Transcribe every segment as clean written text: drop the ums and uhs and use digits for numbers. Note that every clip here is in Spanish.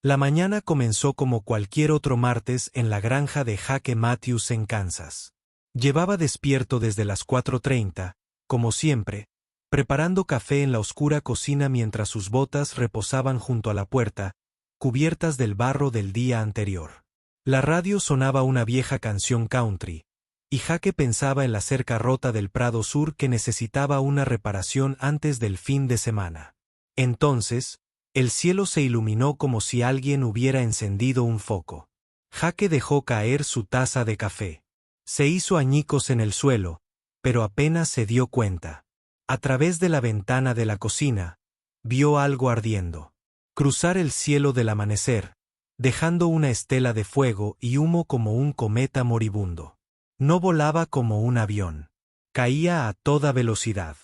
La mañana comenzó como cualquier otro martes en la granja de Jake Matthews en Kansas. Llevaba despierto desde las 4:30, como siempre, preparando café en la oscura cocina mientras sus botas reposaban junto a la puerta, cubiertas del barro del día anterior. La radio sonaba una vieja canción country, y Jake pensaba en la cerca rota del Prado Sur que necesitaba una reparación antes del fin de semana. Entonces, el cielo se iluminó como si alguien hubiera encendido un foco. Jake dejó caer su taza de café. Se hizo añicos en el suelo, pero apenas se dio cuenta. A través de la ventana de la cocina, vio algo ardiendo. Cruzar el cielo del amanecer, dejando una estela de fuego y humo como un cometa moribundo. No volaba como un avión. Caía a toda velocidad.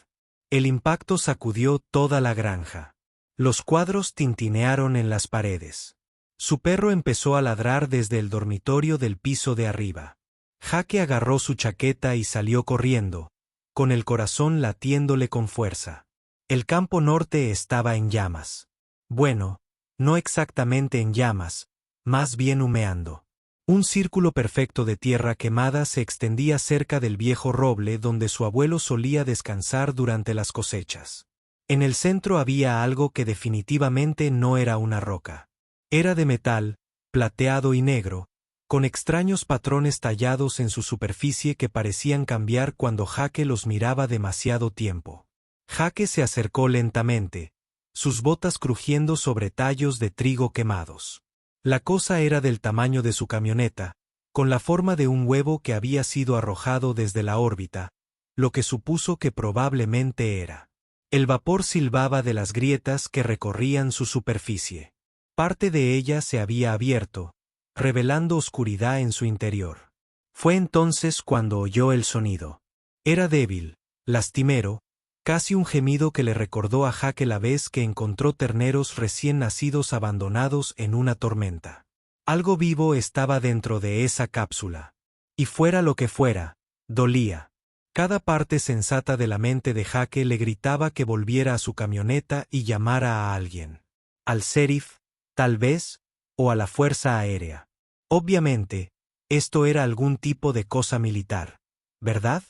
El impacto sacudió toda la granja. Los cuadros tintinearon en las paredes. Su perro empezó a ladrar desde el dormitorio del piso de arriba. Jake agarró su chaqueta y salió corriendo, con el corazón latiéndole con fuerza. El campo norte estaba en llamas. Bueno, no exactamente en llamas, más bien humeando. Un círculo perfecto de tierra quemada se extendía cerca del viejo roble donde su abuelo solía descansar durante las cosechas. En el centro había algo que definitivamente no era una roca. Era de metal, plateado y negro, con extraños patrones tallados en su superficie que parecían cambiar cuando Jake los miraba demasiado tiempo. Jake se acercó lentamente, sus botas crujiendo sobre tallos de trigo quemados. La cosa era del tamaño de su camioneta, con la forma de un huevo que había sido arrojado desde la órbita, lo que supuso que probablemente era. El vapor silbaba de las grietas que recorrían su superficie. Parte de ella se había abierto, revelando oscuridad en su interior. Fue entonces cuando oyó el sonido. Era débil, lastimero, casi un gemido que le recordó a Jake la vez que encontró terneros recién nacidos abandonados en una tormenta. Algo vivo estaba dentro de esa cápsula. Y fuera lo que fuera, dolía. Cada parte sensata de la mente de Jake le gritaba que volviera a su camioneta y llamara a alguien. Al sheriff, tal vez, o a la Fuerza Aérea. Obviamente, esto era algún tipo de cosa militar, ¿verdad?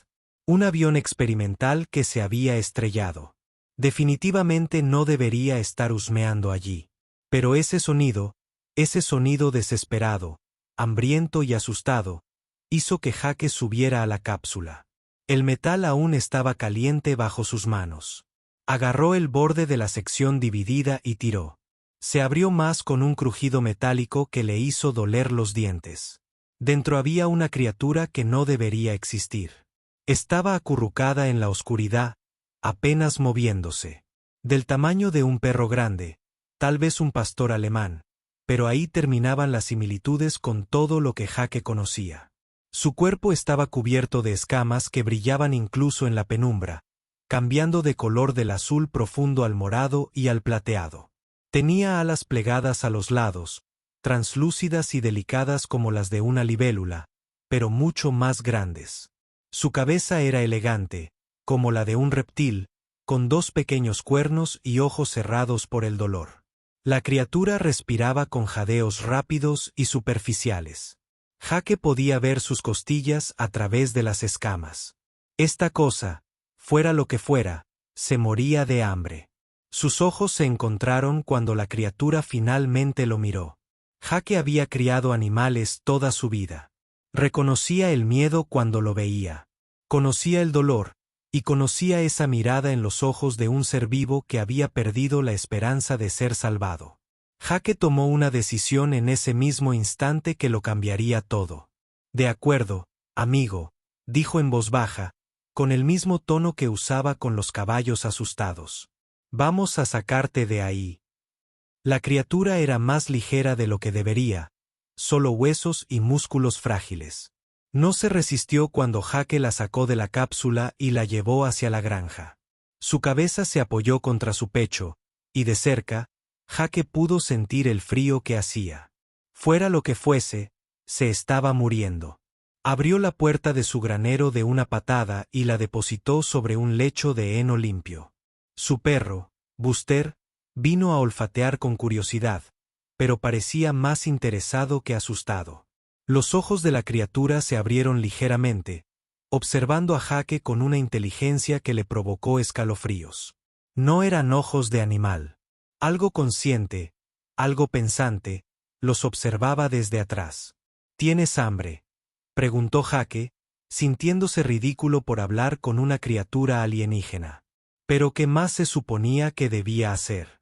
Un avión experimental que se había estrellado. Definitivamente no debería estar husmeando allí. Pero ese sonido desesperado, hambriento y asustado, hizo que Jake subiera a la cápsula. El metal aún estaba caliente bajo sus manos. Agarró el borde de la sección dividida y tiró. Se abrió más con un crujido metálico que le hizo doler los dientes. Dentro había una criatura que no debería existir. Estaba acurrucada en la oscuridad, apenas moviéndose. Del tamaño de un perro grande, tal vez un pastor alemán, pero ahí terminaban las similitudes con todo lo que Jake conocía. Su cuerpo estaba cubierto de escamas que brillaban incluso en la penumbra, cambiando de color del azul profundo al morado y al plateado. Tenía alas plegadas a los lados, translúcidas y delicadas como las de una libélula, pero mucho más grandes. Su cabeza era elegante, como la de un reptil, con dos pequeños cuernos y ojos cerrados por el dolor. La criatura respiraba con jadeos rápidos y superficiales. Jake podía ver sus costillas a través de las escamas. Esta cosa, fuera lo que fuera, se moría de hambre. Sus ojos se encontraron cuando la criatura finalmente lo miró. Jake había criado animales toda su vida. Reconocía el miedo cuando lo veía. Conocía el dolor, y conocía esa mirada en los ojos de un ser vivo que había perdido la esperanza de ser salvado. Jake tomó una decisión en ese mismo instante que lo cambiaría todo. De acuerdo, amigo, dijo en voz baja, con el mismo tono que usaba con los caballos asustados. Vamos a sacarte de ahí. La criatura era más ligera de lo que debería, solo huesos y músculos frágiles. No se resistió cuando Jake la sacó de la cápsula y la llevó hacia la granja. Su cabeza se apoyó contra su pecho, y de cerca, Jake pudo sentir el frío que hacía. Fuera lo que fuese, se estaba muriendo. Abrió la puerta de su granero de una patada y la depositó sobre un lecho de heno limpio. Su perro, Buster, vino a olfatear con curiosidad, pero parecía más interesado que asustado. Los ojos de la criatura se abrieron ligeramente, observando a Jake con una inteligencia que le provocó escalofríos. No eran ojos de animal. Algo consciente, algo pensante, los observaba desde atrás. ¿Tienes hambre?, preguntó Jake, sintiéndose ridículo por hablar con una criatura alienígena. ¿Pero qué más se suponía que debía hacer?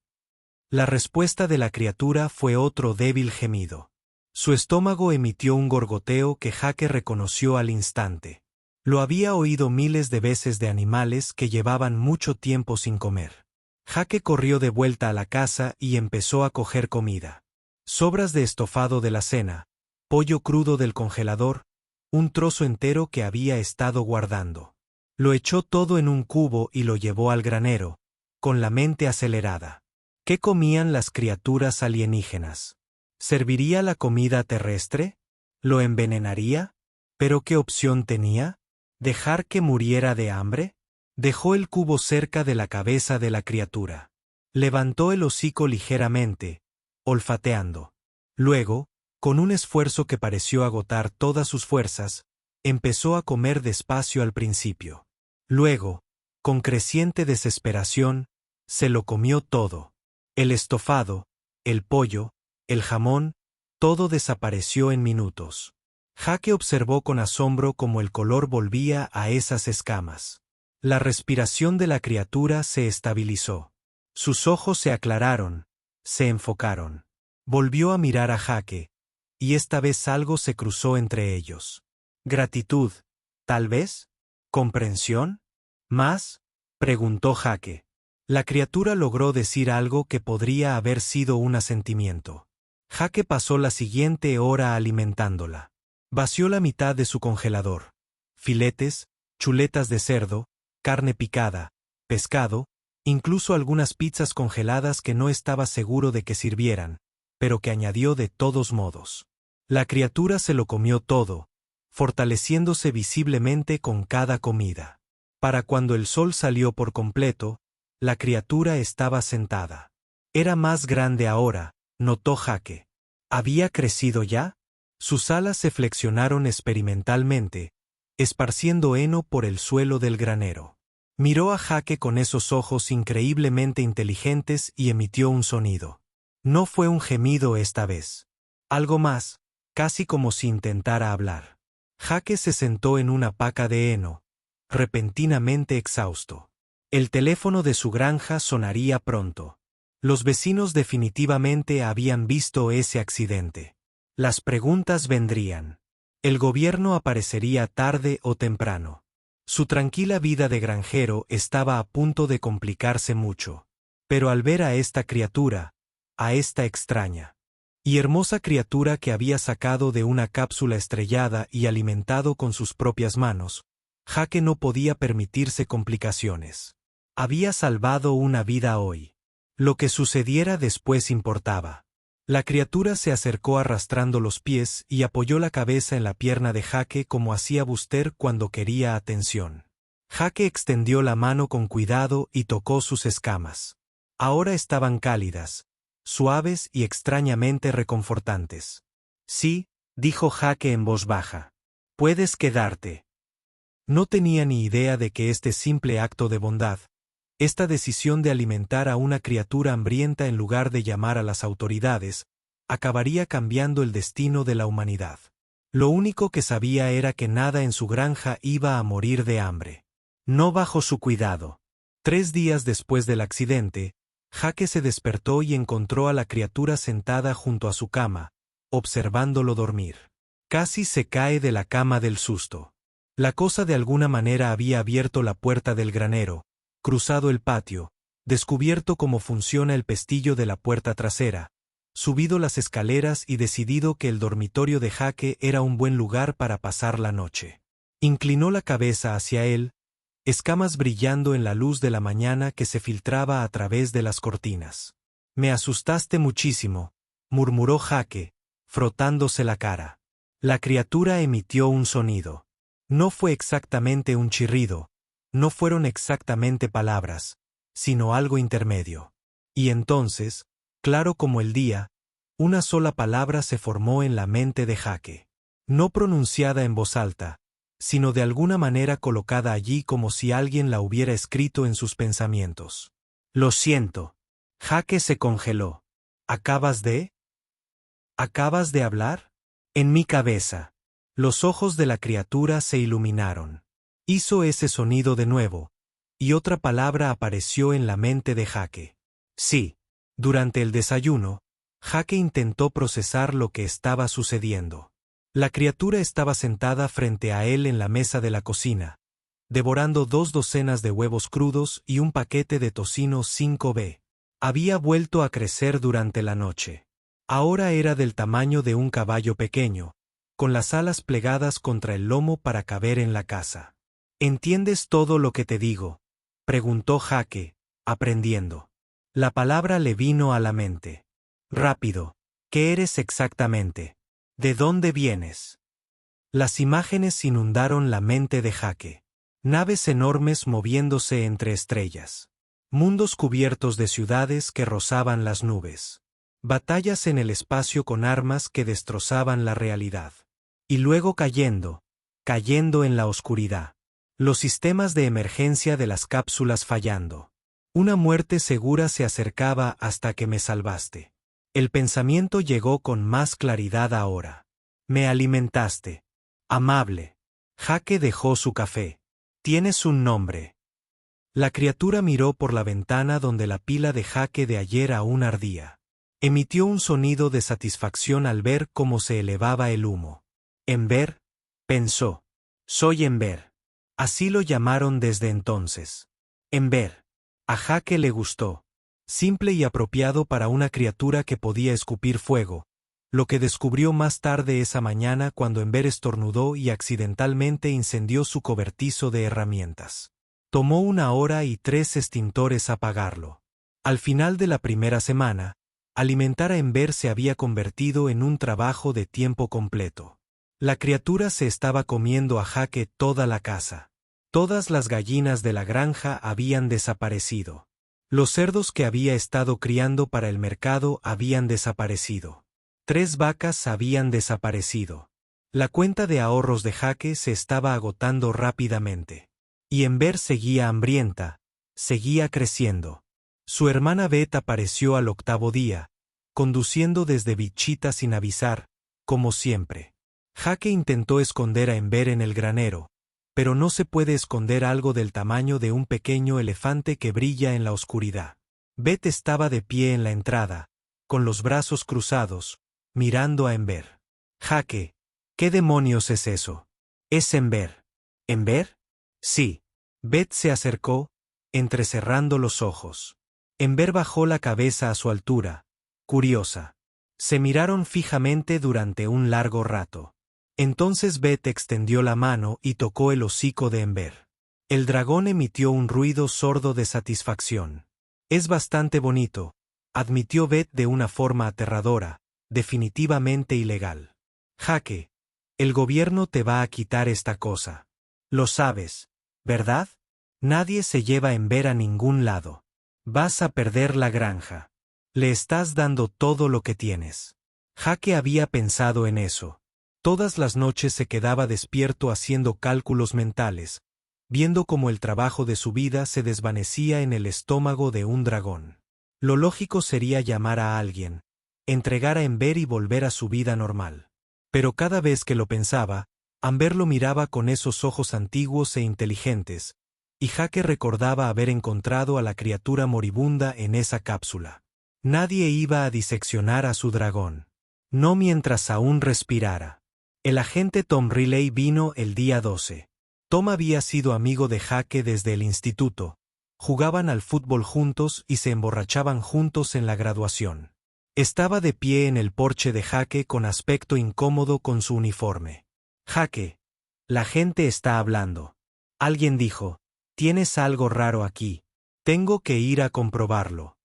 La respuesta de la criatura fue otro débil gemido. Su estómago emitió un gorgoteo que Jake reconoció al instante. Lo había oído miles de veces de animales que llevaban mucho tiempo sin comer. Jake corrió de vuelta a la casa y empezó a coger comida. Sobras de estofado de la cena, pollo crudo del congelador, un trozo entero que había estado guardando. Lo echó todo en un cubo y lo llevó al granero, con la mente acelerada. ¿Qué comían las criaturas alienígenas? ¿Serviría la comida terrestre? ¿Lo envenenaría? ¿Pero qué opción tenía? ¿Dejar que muriera de hambre? Dejó el cubo cerca de la cabeza de la criatura. Levantó el hocico ligeramente, olfateando. Luego, con un esfuerzo que pareció agotar todas sus fuerzas, empezó a comer despacio al principio. Luego, con creciente desesperación, se lo comió todo. El estofado, el pollo, el jamón, todo desapareció en minutos. Jake observó con asombro cómo el color volvía a esas escamas. La respiración de la criatura se estabilizó. Sus ojos se aclararon, se enfocaron. Volvió a mirar a Jake, y esta vez algo se cruzó entre ellos. ¿Gratitud, tal vez? ¿Comprensión? ¿Más?, preguntó Jake. La criatura logró decir algo que podría haber sido un asentimiento. Jake pasó la siguiente hora alimentándola. Vació la mitad de su congelador. Filetes, chuletas de cerdo, carne picada, pescado, incluso algunas pizzas congeladas que no estaba seguro de que sirvieran, pero que añadió de todos modos. La criatura se lo comió todo, fortaleciéndose visiblemente con cada comida. Para cuando el sol salió por completo, la criatura estaba sentada. Era más grande ahora, notó Jake. ¿Había crecido ya? Sus alas se flexionaron experimentalmente, esparciendo heno por el suelo del granero. Miró a Jake con esos ojos increíblemente inteligentes y emitió un sonido. No fue un gemido esta vez. Algo más, casi como si intentara hablar. Jake se sentó en una paca de heno, repentinamente exhausto. El teléfono de su granja sonaría pronto. Los vecinos definitivamente habían visto ese accidente. Las preguntas vendrían. El gobierno aparecería tarde o temprano. Su tranquila vida de granjero estaba a punto de complicarse mucho. Pero al ver a esta criatura, a esta extraña y hermosa criatura que había sacado de una cápsula estrellada y alimentado con sus propias manos, Jake no podía permitirse complicaciones. Había salvado una vida hoy. Lo que sucediera después importaba. La criatura se acercó arrastrando los pies y apoyó la cabeza en la pierna de Jake como hacía Buster cuando quería atención. Jake extendió la mano con cuidado y tocó sus escamas. Ahora estaban cálidas, suaves y extrañamente reconfortantes. Sí, dijo Jake en voz baja. Puedes quedarte. No tenía ni idea de que este simple acto de bondad, esta decisión de alimentar a una criatura hambrienta en lugar de llamar a las autoridades, acabaría cambiando el destino de la humanidad. Lo único que sabía era que nada en su granja iba a morir de hambre. No bajo su cuidado. 3 días después del accidente, Jake se despertó y encontró a la criatura sentada junto a su cama, observándolo dormir. Casi se cae de la cama del susto. La cosa de alguna manera había abierto la puerta del granero, cruzado el patio, descubierto cómo funciona el pestillo de la puerta trasera, subido las escaleras y decidido que el dormitorio de Jake era un buen lugar para pasar la noche. Inclinó la cabeza hacia él, escamas brillando en la luz de la mañana que se filtraba a través de las cortinas. Me asustaste muchísimo, murmuró Jake, frotándose la cara. La criatura emitió un sonido. No fue exactamente un chirrido, no fueron exactamente palabras, sino algo intermedio. Y entonces, claro como el día, Una sola palabra se formó en la mente de Jake. No pronunciada en voz alta, sino de alguna manera colocada allí como si alguien la hubiera escrito en sus pensamientos. Lo siento. Jake se congeló. ¿Acabas de? ¿Acabas de hablar? En mi cabeza. Los ojos de la criatura se iluminaron. Hizo ese sonido de nuevo, y otra palabra apareció en la mente de Jake. Sí. Durante el desayuno, Jake intentó procesar lo que estaba sucediendo. La criatura estaba sentada frente a él en la mesa de la cocina, devorando 2 docenas de huevos crudos y un paquete de tocino 5B. Había vuelto a crecer durante la noche. Ahora era del tamaño de un caballo pequeño, con las alas plegadas contra el lomo para caber en la casa. ¿Entiendes todo lo que te digo?, preguntó Jake, aprendiendo. La palabra le vino a la mente. Rápido. ¿Qué eres exactamente? ¿De dónde vienes? Las imágenes inundaron la mente de Jake. Naves enormes moviéndose entre estrellas. Mundos cubiertos de ciudades que rozaban las nubes. Batallas en el espacio con armas que destrozaban la realidad. Y luego cayendo en la oscuridad. Los sistemas de emergencia de las cápsulas fallando. Una muerte segura se acercaba hasta que me salvaste. El pensamiento llegó con más claridad ahora. Me alimentaste. Amable. Jake dejó su café. Tienes un nombre. La criatura miró por la ventana donde la pila de Jake de ayer aún ardía. Emitió un sonido de satisfacción al ver cómo se elevaba el humo. Ember, pensó. Soy Ember. Así lo llamaron desde entonces. Ember. A Jake le gustó. Simple y apropiado para una criatura que podía escupir fuego, lo que descubrió más tarde esa mañana cuando Ember estornudó y accidentalmente incendió su cobertizo de herramientas. Tomó 1 hora y 3 extintores apagarlo. Al final de la primera semana, alimentar a Ember se había convertido en un trabajo de tiempo completo. La criatura se estaba comiendo a Jake toda la casa. Todas las gallinas de la granja habían desaparecido. Los cerdos que había estado criando para el mercado habían desaparecido. 3 vacas habían desaparecido. La cuenta de ahorros de Jake se estaba agotando rápidamente. Y Ember seguía hambrienta, seguía creciendo. Su hermana Beth apareció al 8º día, conduciendo desde Wichita sin avisar, como siempre. Jake intentó esconder a Ember en el granero, pero no se puede esconder algo del tamaño de un pequeño elefante que brilla en la oscuridad. Beth estaba de pie en la entrada, con los brazos cruzados, mirando a Ember. Jake, ¿qué demonios es eso? Es Ember. ¿Ember? Sí. Beth se acercó, entrecerrando los ojos. Ember bajó la cabeza a su altura, curiosa. Se miraron fijamente durante un largo rato. Entonces Beth extendió la mano y tocó el hocico de Ember. El dragón emitió un ruido sordo de satisfacción. Es bastante bonito, admitió Beth de una forma aterradora, definitivamente ilegal. Jake, el gobierno te va a quitar esta cosa. Lo sabes, ¿verdad? Nadie se lleva a Ember a ningún lado. Vas a perder la granja. Le estás dando todo lo que tienes. Jake había pensado en eso. Todas las noches se quedaba despierto haciendo cálculos mentales, viendo cómo el trabajo de su vida se desvanecía en el estómago de un dragón. Lo lógico sería llamar a alguien, entregar a Ember y volver a su vida normal. Pero cada vez que lo pensaba, Ember lo miraba con esos ojos antiguos e inteligentes, y Jake recordaba haber encontrado a la criatura moribunda en esa cápsula. Nadie iba a diseccionar a su dragón. No mientras aún respirara. El agente Tom Riley vino el día 12. Tom había sido amigo de Jake desde el instituto. Jugaban al fútbol juntos y se emborrachaban juntos en la graduación. Estaba de pie en el porche de Jake con aspecto incómodo con su uniforme. Jake, la gente está hablando. Alguien dijo, tienes algo raro aquí. Tengo que ir a comprobarlo.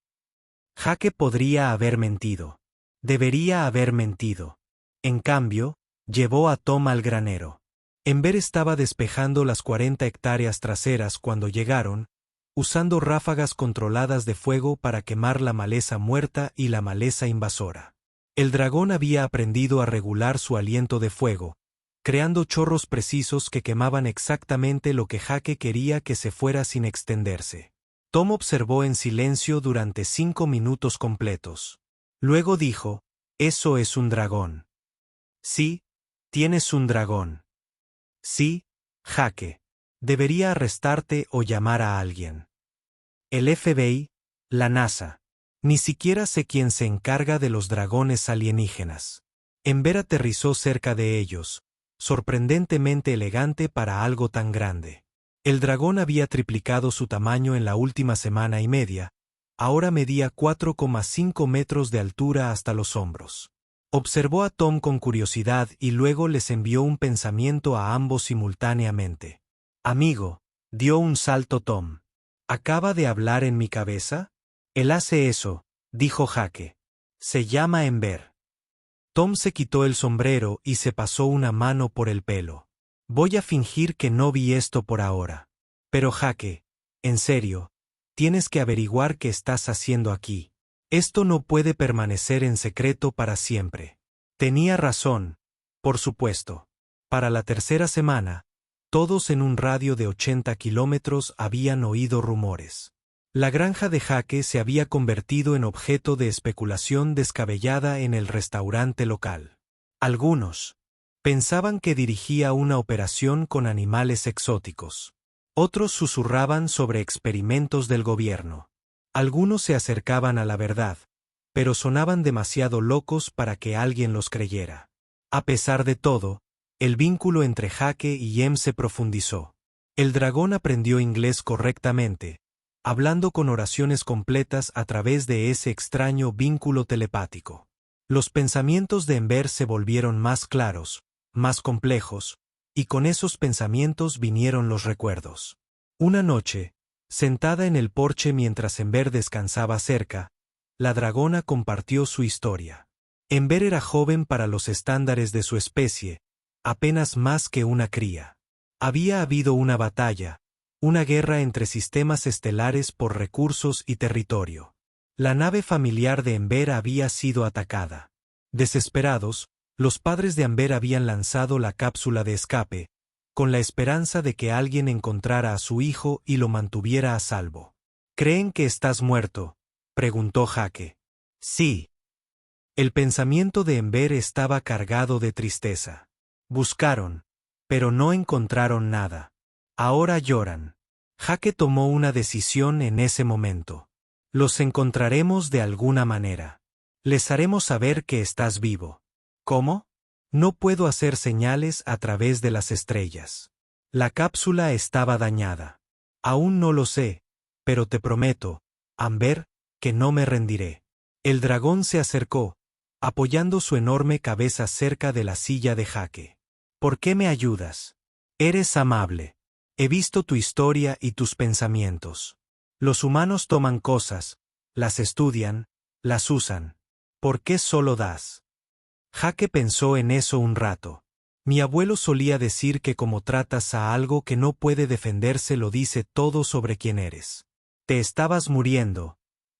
Jake podría haber mentido. Debería haber mentido. En cambio, llevó a Tom al granero. Ember estaba despejando las 40 hectáreas traseras cuando llegaron, usando ráfagas controladas de fuego para quemar la maleza muerta y la maleza invasora. El dragón había aprendido a regular su aliento de fuego, creando chorros precisos que quemaban exactamente lo que Jake quería que se fuera sin extenderse. Tom observó en silencio durante 5 minutos completos. Luego dijo: «Eso es un dragón». «Sí, tienes un dragón». «Sí, Jake. Debería arrestarte o llamar a alguien». «El FBI, la NASA. Ni siquiera sé quién se encarga de los dragones alienígenas». Ember aterrizó cerca de ellos, sorprendentemente elegante para algo tan grande. El dragón había triplicado su tamaño en la última semana y media, ahora medía 4,5 metros de altura hasta los hombros. Observó a Tom con curiosidad y luego les envió un pensamiento a ambos simultáneamente. «Amigo», dio un salto Tom. «¿Acaba de hablar en mi cabeza?» «Él hace eso», dijo Jake. «Se llama Ember». Tom se quitó el sombrero y se pasó una mano por el pelo. «Voy a fingir que no vi esto por ahora. Pero Jake, en serio, tienes que averiguar qué estás haciendo aquí. Esto no puede permanecer en secreto para siempre». Tenía razón, por supuesto. Para la tercera semana, todos en un radio de 80 kilómetros habían oído rumores. La granja de Jake se había convertido en objeto de especulación descabellada en el restaurante local. Algunos pensaban que dirigía una operación con animales exóticos. Otros susurraban sobre experimentos del gobierno. Algunos se acercaban a la verdad, pero sonaban demasiado locos para que alguien los creyera. A pesar de todo, el vínculo entre Jake y Em se profundizó. El dragón aprendió inglés correctamente, hablando con oraciones completas a través de ese extraño vínculo telepático. Los pensamientos de Ember se volvieron más claros, más complejos, y con esos pensamientos vinieron los recuerdos. Una noche, sentada en el porche mientras Ember descansaba cerca, la dragona compartió su historia. Ember era joven para los estándares de su especie, apenas más que una cría. Había habido una batalla, una guerra entre sistemas estelares por recursos y territorio. La nave familiar de Ember había sido atacada. Desesperados, los padres de Ember habían lanzado la cápsula de escape, con la esperanza de que alguien encontrara a su hijo y lo mantuviera a salvo. «¿Creen que estás muerto?», preguntó Jake. «Sí». El pensamiento de Ember estaba cargado de tristeza. Buscaron, pero no encontraron nada. Ahora lloran. Jake tomó una decisión en ese momento. «Los encontraremos de alguna manera. Les haremos saber que estás vivo». «¿Cómo?». «No puedo hacer señales a través de las estrellas. La cápsula estaba dañada. Aún no lo sé, pero te prometo, Amber, que no me rendiré». El dragón se acercó, apoyando su enorme cabeza cerca de la silla de Jake. «¿Por qué me ayudas? Eres amable. He visto tu historia y tus pensamientos. Los humanos toman cosas, las estudian, las usan. ¿Por qué solo das?». Jake pensó en eso un rato. «Mi abuelo solía decir que como tratas a algo que no puede defenderse lo dice todo sobre quién eres. Te estabas muriendo,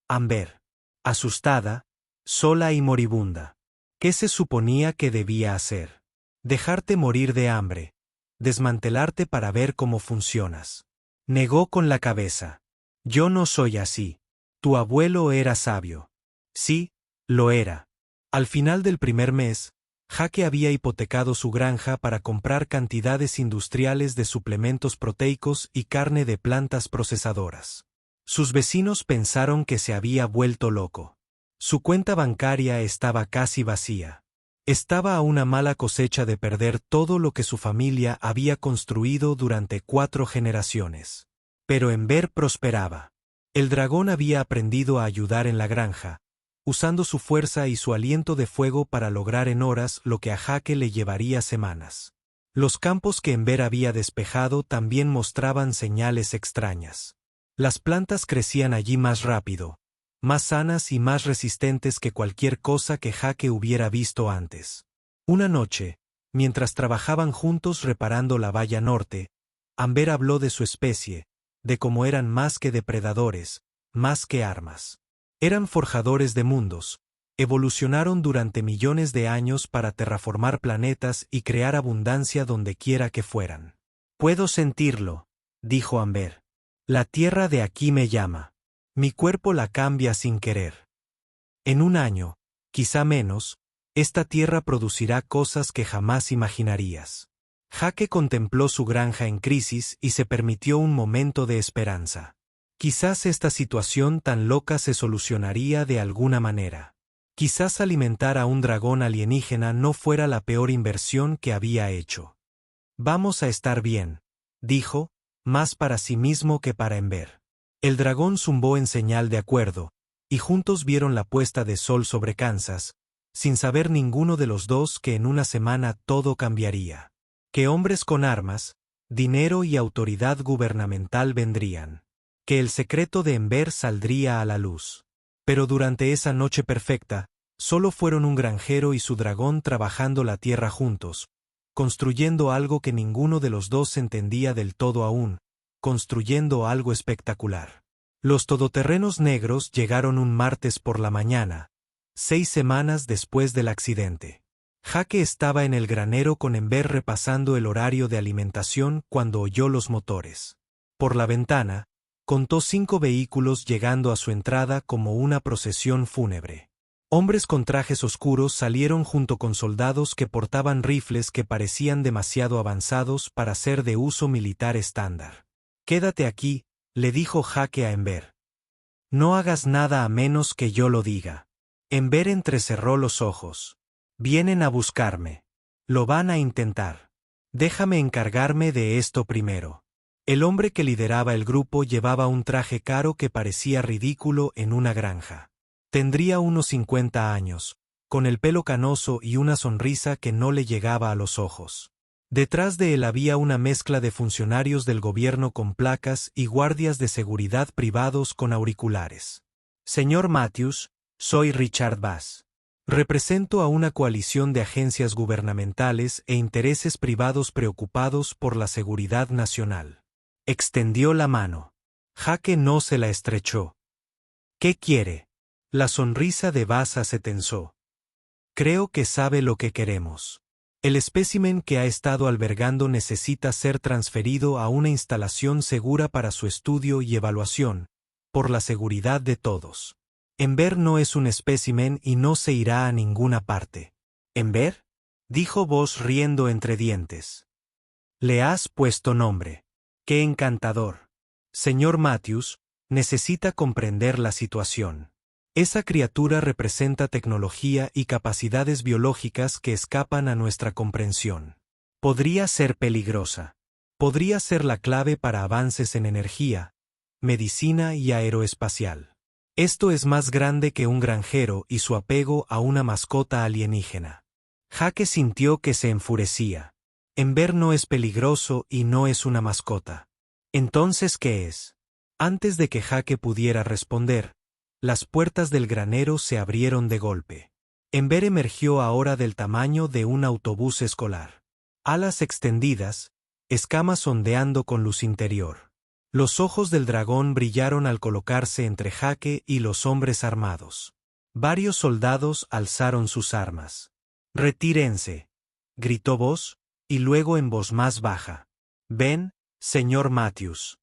Amber. Asustada, sola y moribunda. ¿Qué se suponía que debía hacer? Dejarte morir de hambre. Desmantelarte para ver cómo funcionas». Negó con la cabeza. «Yo no soy así. Tu abuelo era sabio». «Sí, lo era». Al final del primer mes, Jake había hipotecado su granja para comprar cantidades industriales de suplementos proteicos y carne de plantas procesadoras. Sus vecinos pensaron que se había vuelto loco. Su cuenta bancaria estaba casi vacía. Estaba a una mala cosecha de perder todo lo que su familia había construido durante 4 generaciones. Pero Ember prosperaba. El dragón había aprendido a ayudar en la granja, usando su fuerza y su aliento de fuego para lograr en horas lo que a Jake le llevaría semanas. Los campos que Ember había despejado también mostraban señales extrañas. Las plantas crecían allí más rápido, más sanas y más resistentes que cualquier cosa que Jake hubiera visto antes. Una noche, mientras trabajaban juntos reparando la valla norte, Amber habló de su especie, de cómo eran más que depredadores, más que armas. Eran forjadores de mundos, Evolucionaron durante millones de años para terraformar planetas y crear abundancia donde quiera que fueran. Puedo sentirlo, dijo Amber. La tierra de aquí me llama. Mi cuerpo la cambia sin querer. En un año, quizá menos, esta tierra producirá cosas que jamás imaginarías. Jake contempló su granja en crisis y se permitió un momento de esperanza. Quizás esta situación tan loca se solucionaría de alguna manera. Quizás alimentar a un dragón alienígena no fuera la peor inversión que había hecho. Vamos a estar bien, dijo, más para sí mismo que para Ember. El dragón zumbó en señal de acuerdo, y juntos vieron la puesta de sol sobre Kansas, sin saber ninguno de los dos que en una semana todo cambiaría. Que hombres con armas, dinero y autoridad gubernamental vendrían. Que el secreto de Ember saldría a la luz. Pero durante esa noche perfecta, solo fueron un granjero y su dragón trabajando la tierra juntos, construyendo algo que ninguno de los dos entendía del todo aún, construyendo algo espectacular. Los todoterrenos negros llegaron un martes por la mañana, 6 semanas después del accidente. Jake estaba en el granero con Ember repasando el horario de alimentación cuando oyó los motores. Por la ventana, contó 5 vehículos llegando a su entrada como una procesión fúnebre. Hombres con trajes oscuros salieron junto con soldados que portaban rifles que parecían demasiado avanzados para ser de uso militar estándar. «Quédate aquí», le dijo Jake a Ember. «No hagas nada a menos que yo lo diga». Ember entrecerró los ojos. «Vienen a buscarme. Lo van a intentar. Déjame encargarme de esto primero». El hombre que lideraba el grupo llevaba un traje caro que parecía ridículo en una granja. Tendría unos 50 años, con el pelo canoso y una sonrisa que no le llegaba a los ojos. Detrás de él había una mezcla de funcionarios del gobierno con placas y guardias de seguridad privados con auriculares. «Señor Matthews, soy Richard Bass. Represento a una coalición de agencias gubernamentales e intereses privados preocupados por la seguridad nacional». Extendió la mano. Jake no se la estrechó. «¿Qué quiere?» La sonrisa de Baza se tensó. «Creo que sabe lo que queremos. El espécimen que ha estado albergando necesita ser transferido a una instalación segura para su estudio y evaluación, por la seguridad de todos. Ember no es un espécimen y no se irá a ninguna parte». «¿Ember?», dijo Voss riendo entre dientes. «Le has puesto nombre. ¡Qué encantador! Señor Matthews, necesita comprender la situación. Esa criatura representa tecnología y capacidades biológicas que escapan a nuestra comprensión. Podría ser peligrosa. Podría ser la clave para avances en energía, medicina y aeroespacial. Esto es más grande que un granjero y su apego a una mascota alienígena». Jake sintió que se enfurecía. Ember no es peligroso y no es una mascota. ¿Entonces qué es? Antes de que Jake pudiera responder, las puertas del granero se abrieron de golpe. Ember emergió ahora del tamaño de un autobús escolar. Alas extendidas, escamas ondeando con luz interior. Los ojos del dragón brillaron al colocarse entre Jake y los hombres armados. Varios soldados alzaron sus armas. «Retírense», gritó Voss, y luego en voz más baja. «Ven, señor Matthews.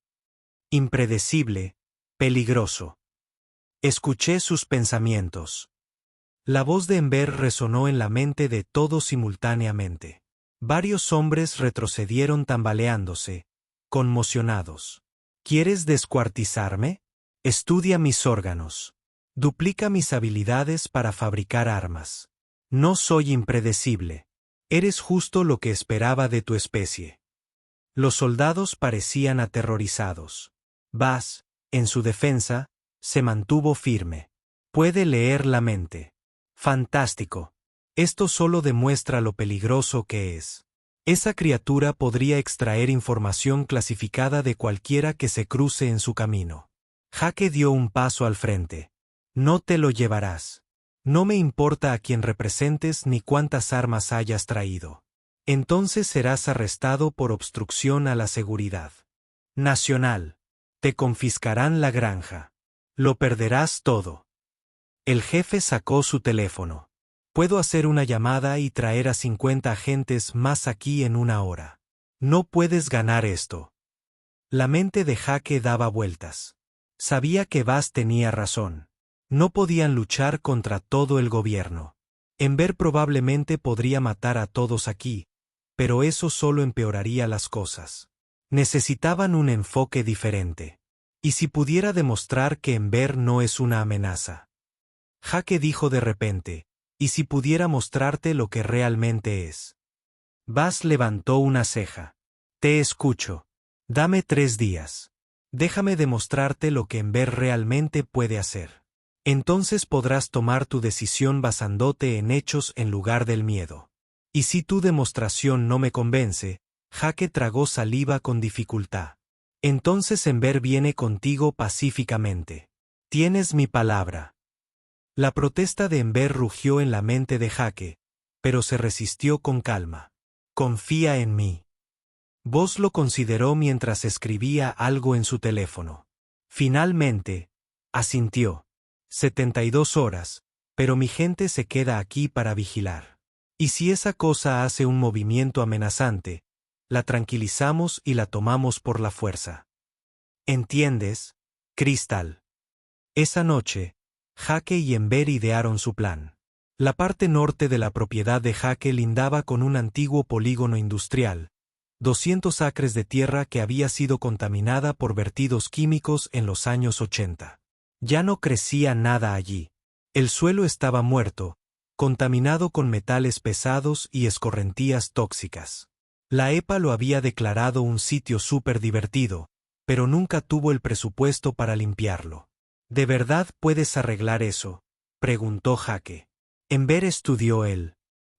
Impredecible, peligroso». Escuché sus pensamientos. La voz de Ember resonó en la mente de todos simultáneamente. Varios hombres retrocedieron tambaleándose, conmocionados. «¿Quieres descuartizarme? Estudia mis órganos. Duplica mis habilidades para fabricar armas. No soy impredecible. Eres justo lo que esperaba de tu especie». Los soldados parecían aterrorizados. Bass, en su defensa, se mantuvo firme. «Puede leer la mente. Fantástico. Esto solo demuestra lo peligroso que es. Esa criatura podría extraer información clasificada de cualquiera que se cruce en su camino». Jake dio un paso al frente. «No te lo llevarás. No me importa a quién representes ni cuántas armas hayas traído. Entonces serás arrestado por obstrucción a la seguridad nacional. Te confiscarán la granja. Lo perderás todo». El jefe sacó su teléfono. Puedo hacer una llamada y traer a 50 agentes más aquí en una hora. No puedes ganar esto. La mente de Jake daba vueltas. Sabía que Baz tenía razón. No podían luchar contra todo el gobierno. Enver probablemente podría matar a todos aquí, pero eso solo empeoraría las cosas. Necesitaban un enfoque diferente. ¿Y si pudiera demostrar que Enver no es una amenaza? Jake dijo de repente, ¿y si pudiera mostrarte lo que realmente es? Baz levantó una ceja. Te escucho. Dame 3 días. Déjame demostrarte lo que Enver realmente puede hacer. Entonces podrás tomar tu decisión basándote en hechos en lugar del miedo. Y si tu demostración no me convence, Jake tragó saliva con dificultad. Entonces Enver viene contigo pacíficamente. Tienes mi palabra. La protesta de Enver rugió en la mente de Jake, pero se resistió con calma. Confía en mí. Vos lo consideró mientras escribía algo en su teléfono. Finalmente, asintió. 72 horas, pero mi gente se queda aquí para vigilar. Y si esa cosa hace un movimiento amenazante, la tranquilizamos y la tomamos por la fuerza. ¿Entiendes, Crystal? Esa noche, Jake y Enver idearon su plan. La parte norte de la propiedad de Jake lindaba con un antiguo polígono industrial, 200 acres de tierra que había sido contaminada por vertidos químicos en los años 80. Ya no crecía nada allí. El suelo estaba muerto, contaminado con metales pesados y escorrentías tóxicas. La EPA lo había declarado un sitio súper divertido, pero nunca tuvo el presupuesto para limpiarlo. ¿De verdad puedes arreglar eso?, preguntó Jake. Enver estudió él.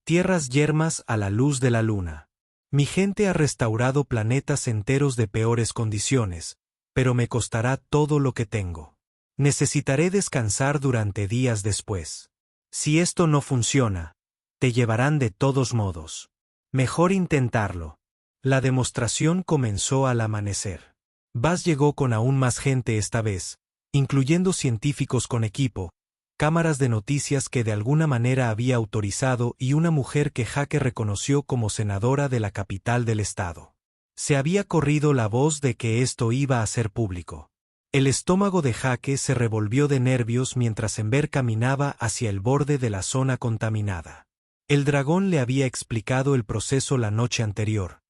Tierras yermas a la luz de la luna. Mi gente ha restaurado planetas enteros de peores condiciones, pero me costará todo lo que tengo. Necesitaré descansar durante días después. Si esto no funciona, te llevarán de todos modos. Mejor intentarlo. La demostración comenzó al amanecer. Baz llegó con aún más gente esta vez, incluyendo científicos con equipo, cámaras de noticias que de alguna manera había autorizado y una mujer que Jake reconoció como senadora de la capital del estado. Se había corrido la voz de que esto iba a ser público. El estómago de Jake se revolvió de nervios mientras Enver caminaba hacia el borde de la zona contaminada. El dragón le había explicado el proceso la noche anterior,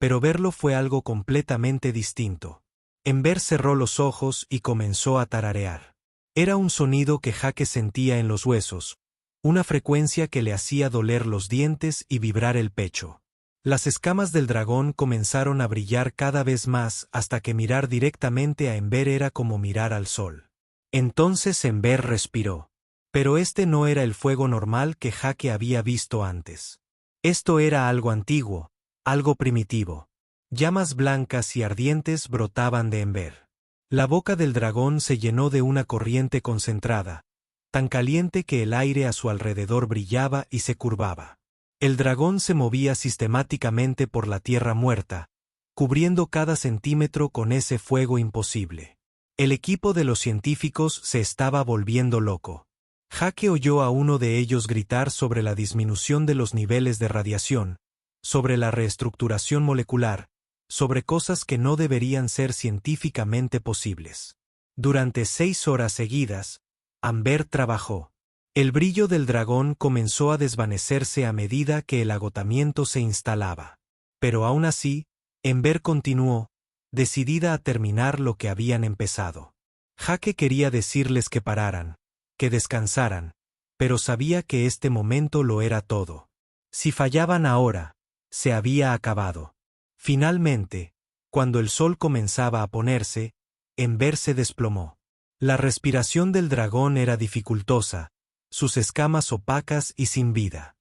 pero verlo fue algo completamente distinto. Enver cerró los ojos y comenzó a tararear. Era un sonido que Jake sentía en los huesos, una frecuencia que le hacía doler los dientes y vibrar el pecho. Las escamas del dragón comenzaron a brillar cada vez más hasta que mirar directamente a Enver era como mirar al sol. Entonces Enver respiró. Pero este no era el fuego normal que Jake había visto antes. Esto era algo antiguo, algo primitivo. Llamas blancas y ardientes brotaban de Enver. La boca del dragón se llenó de una corriente concentrada, tan caliente que el aire a su alrededor brillaba y se curvaba. El dragón se movía sistemáticamente por la tierra muerta, cubriendo cada centímetro con ese fuego imposible. El equipo de los científicos se estaba volviendo loco. Jake oyó a uno de ellos gritar sobre la disminución de los niveles de radiación, sobre la reestructuración molecular, sobre cosas que no deberían ser científicamente posibles. Durante 6 horas seguidas, Enver trabajó. El brillo del dragón comenzó a desvanecerse a medida que el agotamiento se instalaba. Pero aún así, Enver continuó, decidida a terminar lo que habían empezado. Jake quería decirles que pararan, que descansaran, pero sabía que este momento lo era todo. Si fallaban ahora, se había acabado. Finalmente, cuando el sol comenzaba a ponerse, Enver se desplomó. La respiración del dragón era dificultosa, sus escamas opacas y sin vida.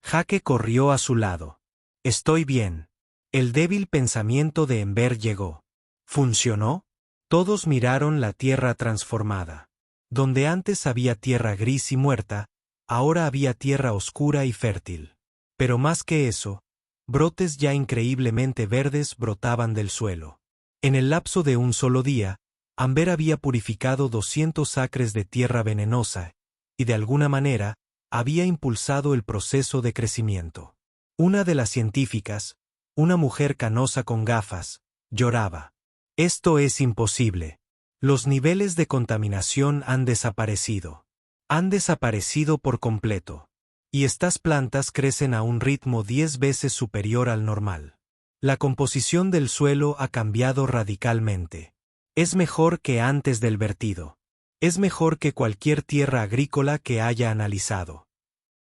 Jake corrió a su lado. Estoy bien. El débil pensamiento de Enver llegó. ¿Funcionó? Todos miraron la tierra transformada. Donde antes había tierra gris y muerta, ahora había tierra oscura y fértil. Pero más que eso, brotes ya increíblemente verdes brotaban del suelo. En el lapso de un solo día, Enver había purificado 200 acres de tierra venenosa, y de alguna manera, había impulsado el proceso de crecimiento. Una de las científicas, una mujer canosa con gafas, lloraba. Esto es imposible. Los niveles de contaminación han desaparecido. Han desaparecido por completo. Y estas plantas crecen a un ritmo 10 veces superior al normal. La composición del suelo ha cambiado radicalmente. Es mejor que antes del vertido. Es mejor que cualquier tierra agrícola que haya analizado.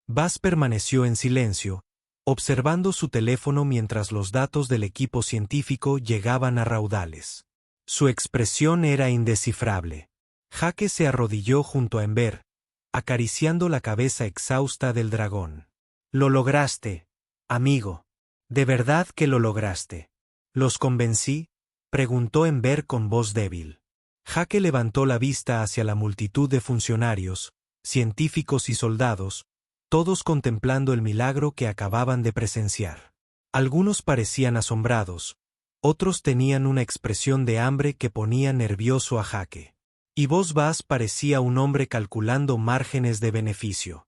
Buzz permaneció en silencio, observando su teléfono mientras los datos del equipo científico llegaban a raudales. Su expresión era indescifrable. Jake se arrodilló junto a Ember, acariciando la cabeza exhausta del dragón. Lo lograste, amigo. De verdad que lo lograste. ¿Los convencí? Preguntó Ember con voz débil. Jake levantó la vista hacia la multitud de funcionarios, científicos y soldados, todos contemplando el milagro que acababan de presenciar. Algunos parecían asombrados, otros tenían una expresión de hambre que ponía nervioso a Jake. Y Buzz parecía un hombre calculando márgenes de beneficio.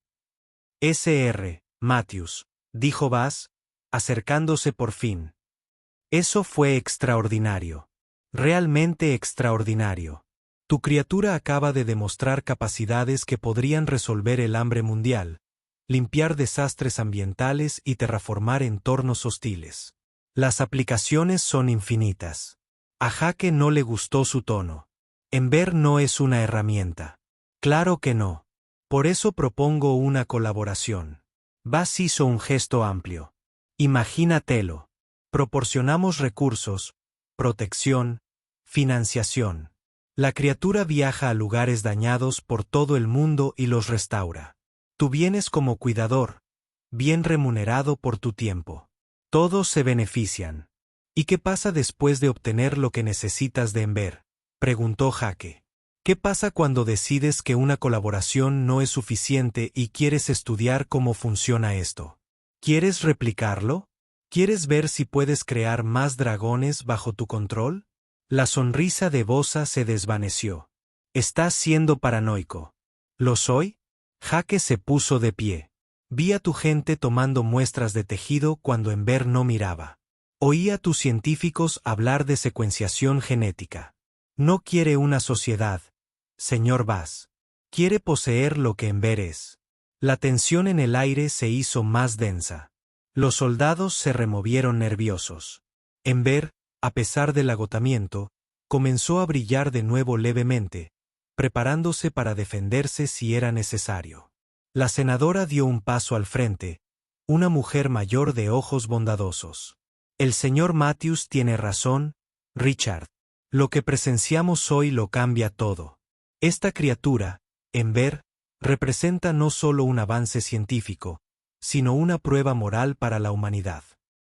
Sr. Matthews, dijo Buzz, acercándose por fin. Eso fue extraordinario. Realmente extraordinario. Tu criatura acaba de demostrar capacidades que podrían resolver el hambre mundial, limpiar desastres ambientales y terraformar entornos hostiles. Las aplicaciones son infinitas. A Jake no le gustó su tono. Ember no es una herramienta. Claro que no. Por eso propongo una colaboración. Buzz hizo un gesto amplio. Imagínatelo. Proporcionamos recursos, protección, financiación. La criatura viaja a lugares dañados por todo el mundo y los restaura. Tú vienes como cuidador, bien remunerado por tu tiempo. Todos se benefician. ¿Y qué pasa después de obtener lo que necesitas de Ember?, preguntó Jake. ¿Qué pasa cuando decides que una colaboración no es suficiente y quieres estudiar cómo funciona esto? ¿Quieres replicarlo? ¿Quieres ver si puedes crear más dragones bajo tu control? La sonrisa de Bosa se desvaneció. Estás siendo paranoico. ¿Lo soy? Jake se puso de pie. Vi a tu gente tomando muestras de tejido cuando Ember no miraba. Oí a tus científicos hablar de secuenciación genética. No quiere una sociedad, señor Buzz. Quiere poseer lo que Ember es. La tensión en el aire se hizo más densa. Los soldados se removieron nerviosos. Ember, a pesar del agotamiento, comenzó a brillar de nuevo levemente, preparándose para defenderse si era necesario. La senadora dio un paso al frente, una mujer mayor de ojos bondadosos. El señor Matthews tiene razón, Richard. Lo que presenciamos hoy lo cambia todo. Esta criatura, Ember, representa no solo un avance científico, sino una prueba moral para la humanidad.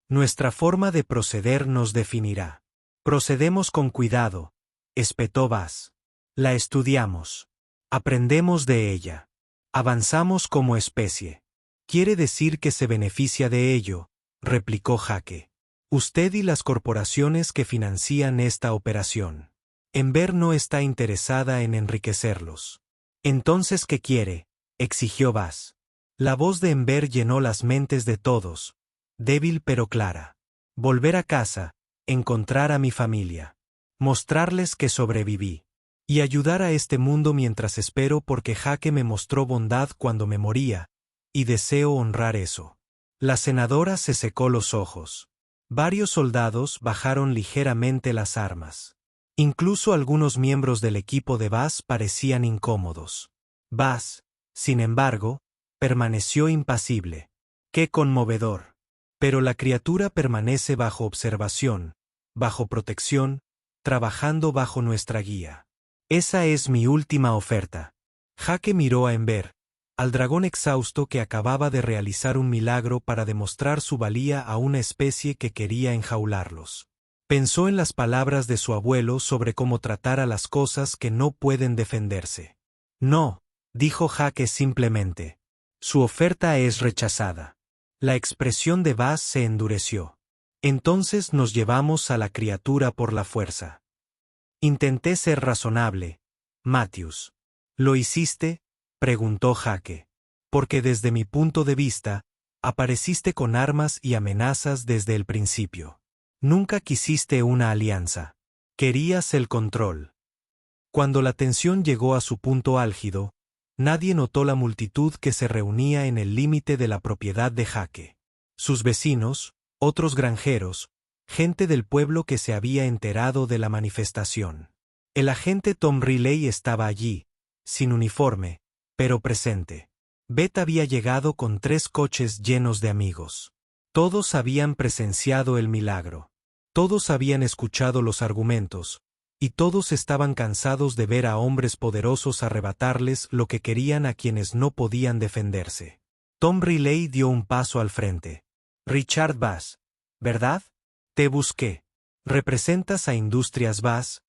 Nuestra forma de proceder nos definirá. Procedemos con cuidado, espetó Buzz. La estudiamos. Aprendemos de ella. Avanzamos como especie. Quiere decir que se beneficia de ello, replicó Jake. Usted y las corporaciones que financian esta operación. Ember no está interesada en enriquecerlos. Entonces, ¿qué quiere?, exigió Buzz. La voz de Ember llenó las mentes de todos, débil pero clara. Volver a casa, encontrar a mi familia. Mostrarles que sobreviví. Y ayudar a este mundo mientras espero porque Jake me mostró bondad cuando me moría, y deseo honrar eso. La senadora se secó los ojos. Varios soldados bajaron ligeramente las armas. Incluso algunos miembros del equipo de Buzz parecían incómodos. Buzz, sin embargo, permaneció impasible. ¡Qué conmovedor! Pero la criatura permanece bajo observación, bajo protección, trabajando bajo nuestra guía. Esa es mi última oferta. Jake miró a Ember, al dragón exhausto que acababa de realizar un milagro para demostrar su valía a una especie que quería enjaularlos. Pensó en las palabras de su abuelo sobre cómo tratar a las cosas que no pueden defenderse. No, dijo Jake simplemente. Su oferta es rechazada. La expresión de Buzz se endureció. Entonces nos llevamos a la criatura por la fuerza. Intenté ser razonable, Matthews. Lo hiciste, preguntó Jake. Porque desde mi punto de vista, apareciste con armas y amenazas desde el principio. Nunca quisiste una alianza. Querías el control. Cuando la tensión llegó a su punto álgido, nadie notó la multitud que se reunía en el límite de la propiedad de Jake. Sus vecinos, otros granjeros, gente del pueblo que se había enterado de la manifestación. El agente Tom Riley estaba allí, sin uniforme, pero presente. Beth había llegado con 3 coches llenos de amigos. Todos habían presenciado el milagro. Todos habían escuchado los argumentos, y todos estaban cansados de ver a hombres poderosos arrebatarles lo que querían a quienes no podían defenderse. Tom Riley dio un paso al frente. Richard Bass, ¿verdad? Te busqué. Representas a Industrias Bass,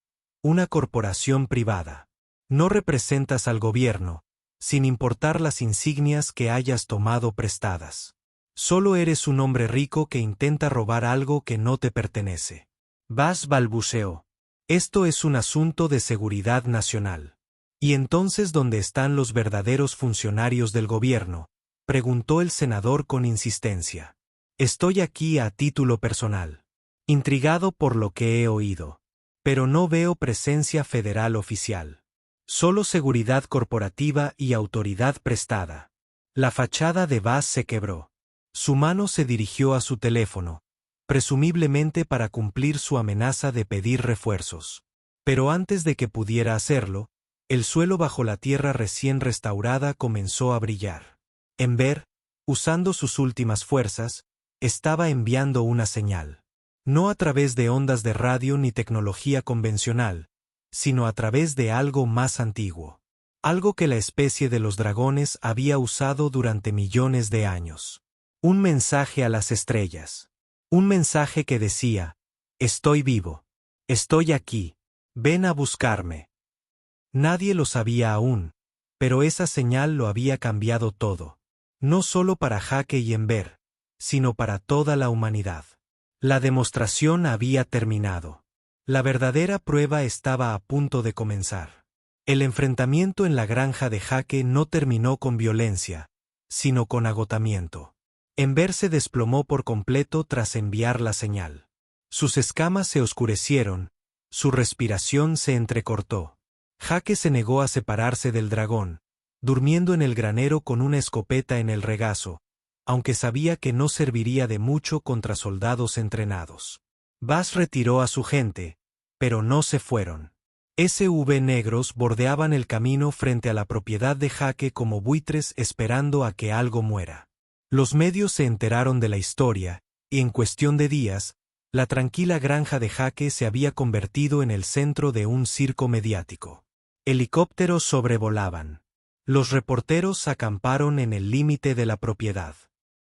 una corporación privada. No representas al gobierno, sin importar las insignias que hayas tomado prestadas. Solo eres un hombre rico que intenta robar algo que no te pertenece. Bass balbuceó. Esto es un asunto de seguridad nacional. ¿Y entonces dónde están los verdaderos funcionarios del gobierno?, preguntó el senador con insistencia. Estoy aquí a título personal, intrigado por lo que he oído. Pero no veo presencia federal oficial. Solo seguridad corporativa y autoridad prestada. La fachada de Bass se quebró. Su mano se dirigió a su teléfono, presumiblemente para cumplir su amenaza de pedir refuerzos. Pero antes de que pudiera hacerlo, el suelo bajo la tierra recién restaurada comenzó a brillar. Ember, usando sus últimas fuerzas, estaba enviando una señal. No a través de ondas de radio ni tecnología convencional, sino a través de algo más antiguo. Algo que la especie de los dragones había usado durante millones de años. Un mensaje a las estrellas. Un mensaje que decía: estoy vivo. Estoy aquí. Ven a buscarme. Nadie lo sabía aún, pero esa señal lo había cambiado todo. No solo para Jake y Ember, sino para toda la humanidad. La demostración había terminado. La verdadera prueba estaba a punto de comenzar. El enfrentamiento en la granja de Jake no terminó con violencia, sino con agotamiento. Ember se desplomó por completo tras enviar la señal. Sus escamas se oscurecieron, su respiración se entrecortó. Jake se negó a separarse del dragón, durmiendo en el granero con una escopeta en el regazo, aunque sabía que no serviría de mucho contra soldados entrenados. Bass retiró a su gente, pero no se fueron. SV negros bordeaban el camino frente a la propiedad de Jake como buitres esperando a que algo muera. Los medios se enteraron de la historia, y en cuestión de días, la tranquila granja de Jake se había convertido en el centro de un circo mediático. Helicópteros sobrevolaban. Los reporteros acamparon en el límite de la propiedad.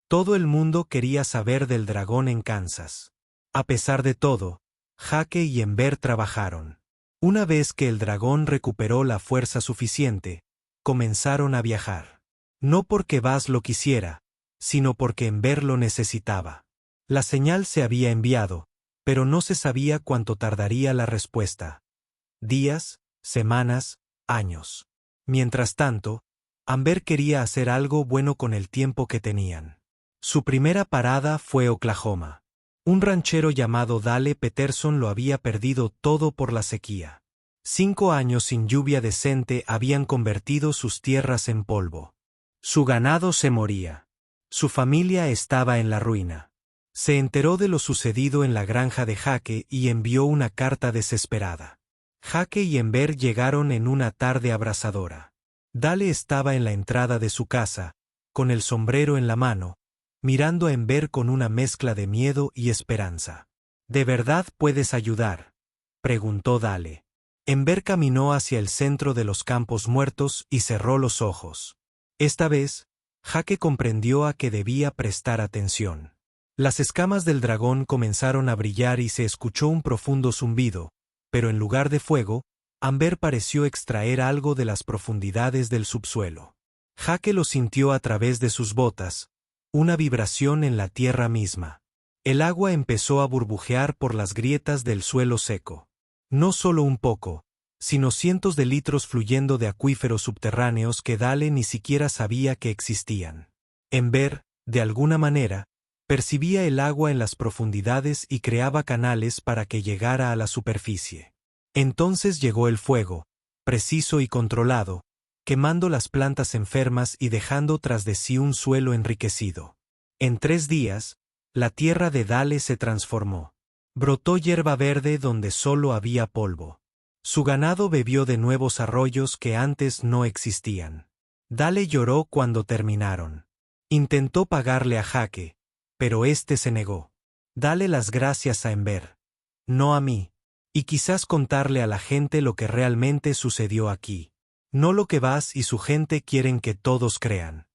Todo el mundo quería saber del dragón en Kansas. A pesar de todo, Jake y Ember trabajaron. Una vez que el dragón recuperó la fuerza suficiente, comenzaron a viajar. No porque Bass lo quisiera, sino porque Ember lo necesitaba. La señal se había enviado, pero no se sabía cuánto tardaría la respuesta. Días, semanas, años. Mientras tanto, Amber quería hacer algo bueno con el tiempo que tenían. Su primera parada fue Oklahoma. Un ranchero llamado Dale Peterson lo había perdido todo por la sequía. 5 años sin lluvia decente habían convertido sus tierras en polvo. Su ganado se moría. Su familia estaba en la ruina. Se enteró de lo sucedido en la granja de Jake y envió una carta desesperada. Jake y Ember llegaron en una tarde abrasadora. Dale estaba en la entrada de su casa, con el sombrero en la mano, mirando a Ember con una mezcla de miedo y esperanza. ¿De verdad puedes ayudar?, preguntó Dale. Ember caminó hacia el centro de los campos muertos y cerró los ojos. Esta vez, Jake comprendió a que debía prestar atención. Las escamas del dragón comenzaron a brillar y se escuchó un profundo zumbido, pero en lugar de fuego, Amber pareció extraer algo de las profundidades del subsuelo. Jake lo sintió a través de sus botas, una vibración en la tierra misma. El agua empezó a burbujear por las grietas del suelo seco. No solo un poco, sino cientos de litros fluyendo de acuíferos subterráneos que Dale ni siquiera sabía que existían. Enver, de alguna manera, percibía el agua en las profundidades y creaba canales para que llegara a la superficie. Entonces llegó el fuego, preciso y controlado, quemando las plantas enfermas y dejando tras de sí un suelo enriquecido. En 3 días, la tierra de Dale se transformó. Brotó hierba verde donde solo había polvo. Su ganado bebió de nuevos arroyos que antes no existían. Dale lloró cuando terminaron. Intentó pagarle a Jake, pero éste se negó. Dale las gracias a Enver. No a mí. Y quizás contarle a la gente lo que realmente sucedió aquí. No lo que Baz y su gente quieren que todos crean.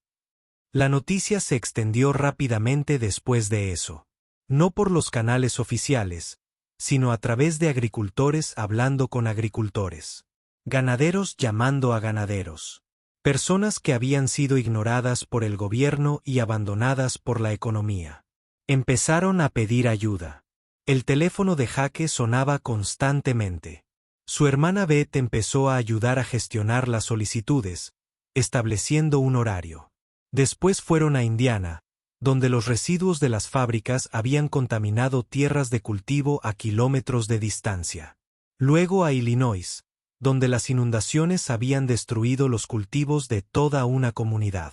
La noticia se extendió rápidamente después de eso. No por los canales oficiales, sino a través de agricultores hablando con agricultores. Ganaderos llamando a ganaderos. Personas que habían sido ignoradas por el gobierno y abandonadas por la economía. Empezaron a pedir ayuda. El teléfono de Jake sonaba constantemente. Su hermana Beth empezó a ayudar a gestionar las solicitudes, estableciendo un horario. Después fueron a Indiana, donde los residuos de las fábricas habían contaminado tierras de cultivo a kilómetros de distancia. Luego a Illinois, donde las inundaciones habían destruido los cultivos de toda una comunidad.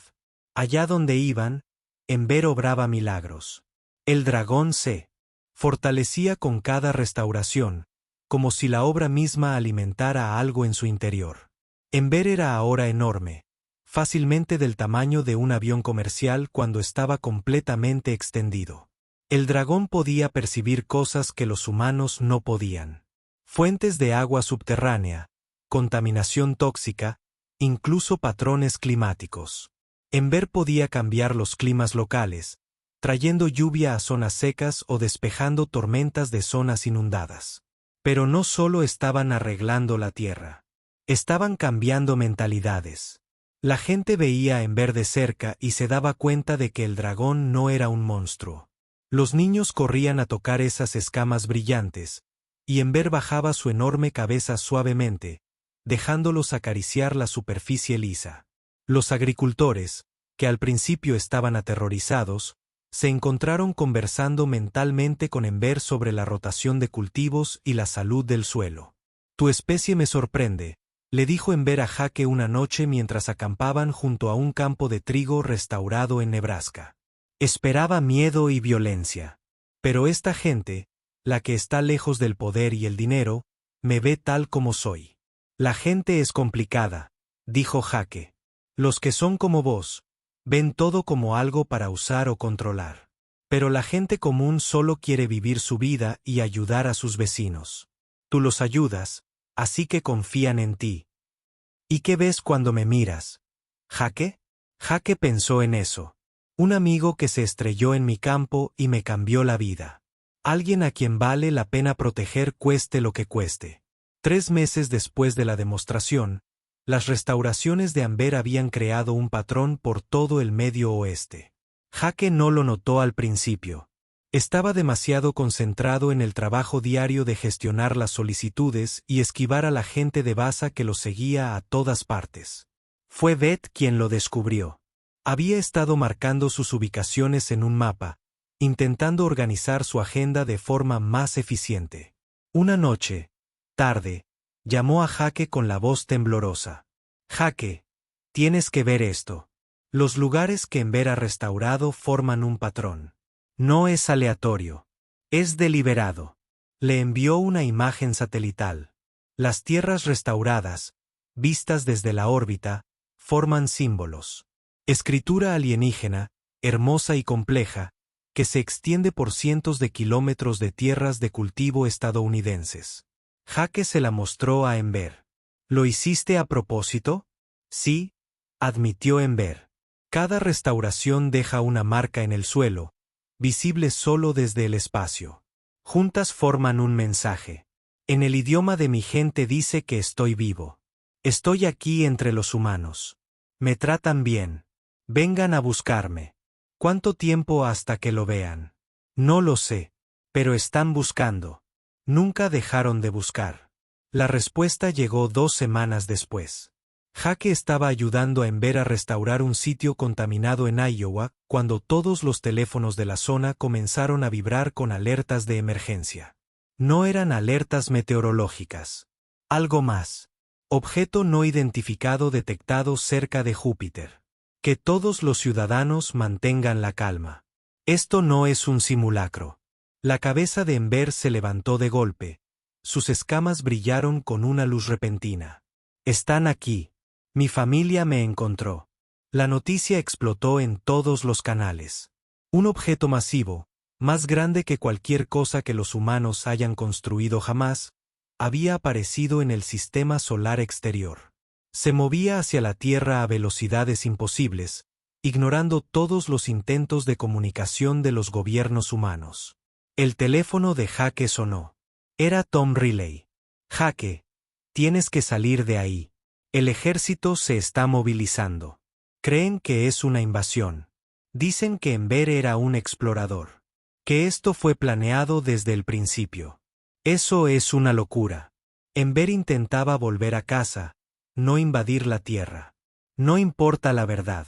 Allá donde iban, Enver obraba milagros. El dragón se fortalecía con cada restauración, como si la obra misma alimentara a algo en su interior. Enver era ahora enorme, fácilmente del tamaño de un avión comercial cuando estaba completamente extendido. El dragón podía percibir cosas que los humanos no podían. Fuentes de agua subterránea, contaminación tóxica, incluso patrones climáticos. Enver podía cambiar los climas locales, trayendo lluvia a zonas secas o despejando tormentas de zonas inundadas. Pero no solo estaban arreglando la tierra. Estaban cambiando mentalidades. La gente veía a Enver de cerca y se daba cuenta de que el dragón no era un monstruo. Los niños corrían a tocar esas escamas brillantes, y Enver bajaba su enorme cabeza suavemente, dejándolos acariciar la superficie lisa. Los agricultores, que al principio estaban aterrorizados, se encontraron conversando mentalmente con Enver sobre la rotación de cultivos y la salud del suelo. Tu especie me sorprende, le dijo Enver a Jake una noche mientras acampaban junto a un campo de trigo restaurado en Nebraska. Esperaba miedo y violencia. Pero esta gente, la que está lejos del poder y el dinero, me ve tal como soy. La gente es complicada, dijo Jake. Los que son como vos, ven todo como algo para usar o controlar. Pero la gente común solo quiere vivir su vida y ayudar a sus vecinos. Tú los ayudas, así que confían en ti. ¿Y qué ves cuando me miras? ¿Jake? Jake pensó en eso. Un amigo que se estrelló en mi campo y me cambió la vida. Alguien a quien vale la pena proteger cueste lo que cueste. 3 meses después de la demostración, las restauraciones de Enver habían creado un patrón por todo el Medio Oeste. Jake no lo notó al principio. Estaba demasiado concentrado en el trabajo diario de gestionar las solicitudes y esquivar a la gente de Baza que lo seguía a todas partes. Fue Beth quien lo descubrió. Había estado marcando sus ubicaciones en un mapa, intentando organizar su agenda de forma más eficiente. Una noche, tarde, llamó a Jake con la voz temblorosa. Jake, tienes que ver esto. Los lugares que Enver ha restaurado forman un patrón. No es aleatorio. Es deliberado. Le envió una imagen satelital. Las tierras restauradas, vistas desde la órbita, forman símbolos. Escritura alienígena, hermosa y compleja, que se extiende por cientos de kilómetros de tierras de cultivo estadounidenses. Jake se la mostró a Enver. ¿Lo hiciste a propósito? Sí, admitió Enver. Cada restauración deja una marca en el suelo, visible solo desde el espacio. Juntas forman un mensaje. En el idioma de mi gente dice que estoy vivo. Estoy aquí entre los humanos. Me tratan bien. Vengan a buscarme. ¿Cuánto tiempo hasta que lo vean? No lo sé. Pero están buscando. Nunca dejaron de buscar. La respuesta llegó 2 semanas después. Jake estaba ayudando a Ember a restaurar un sitio contaminado en Iowa cuando todos los teléfonos de la zona comenzaron a vibrar con alertas de emergencia. No eran alertas meteorológicas. Algo más. Objeto no identificado detectado cerca de Júpiter. Que todos los ciudadanos mantengan la calma. Esto no es un simulacro. La cabeza de Ember se levantó de golpe. Sus escamas brillaron con una luz repentina. Están aquí. Mi familia me encontró. La noticia explotó en todos los canales. Un objeto masivo, más grande que cualquier cosa que los humanos hayan construido jamás, había aparecido en el sistema solar exterior. Se movía hacia la Tierra a velocidades imposibles, ignorando todos los intentos de comunicación de los gobiernos humanos. El teléfono de Jake sonó. Era Tom Riley. Jake, tienes que salir de ahí. El ejército se está movilizando. Creen que es una invasión. Dicen que Ember era un explorador. Que esto fue planeado desde el principio. Eso es una locura. Ember intentaba volver a casa, no invadir la Tierra. No importa la verdad.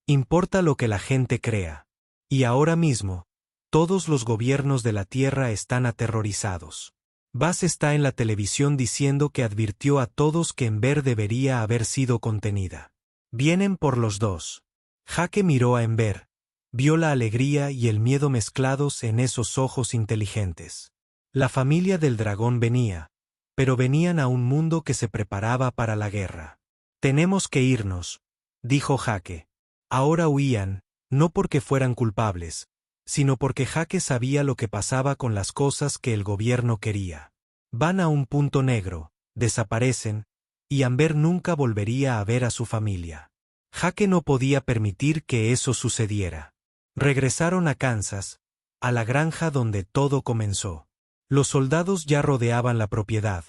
Importa lo que la gente crea. Y ahora mismo, todos los gobiernos de la Tierra están aterrorizados. Bass está en la televisión diciendo que advirtió a todos que Ember debería haber sido contenida. Vienen por los dos. Jake miró a Ember. Vio la alegría y el miedo mezclados en esos ojos inteligentes. La familia del dragón venía, pero venían a un mundo que se preparaba para la guerra. Tenemos que irnos, dijo Jake. Ahora huían, no porque fueran culpables, sino porque Jake sabía lo que pasaba con las cosas que el gobierno quería. Van a un punto negro, desaparecen, y Ember nunca volvería a ver a su familia. Jake no podía permitir que eso sucediera. Regresaron a Kansas, a la granja donde todo comenzó. Los soldados ya rodeaban la propiedad,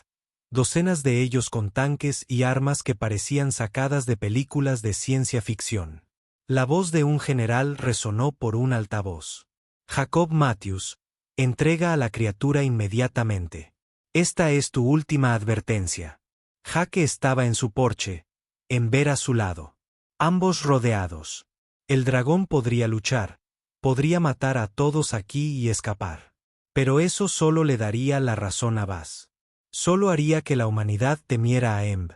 docenas de ellos con tanques y armas que parecían sacadas de películas de ciencia ficción. La voz de un general resonó por un altavoz. Jacob Matthews, entrega a la criatura inmediatamente. Esta es tu última advertencia. Jake estaba en su porche, Ember a su lado. Ambos rodeados. El dragón podría luchar, podría matar a todos aquí y escapar. Pero eso solo le daría la razón a Bass. Solo haría que la humanidad temiera a Emb,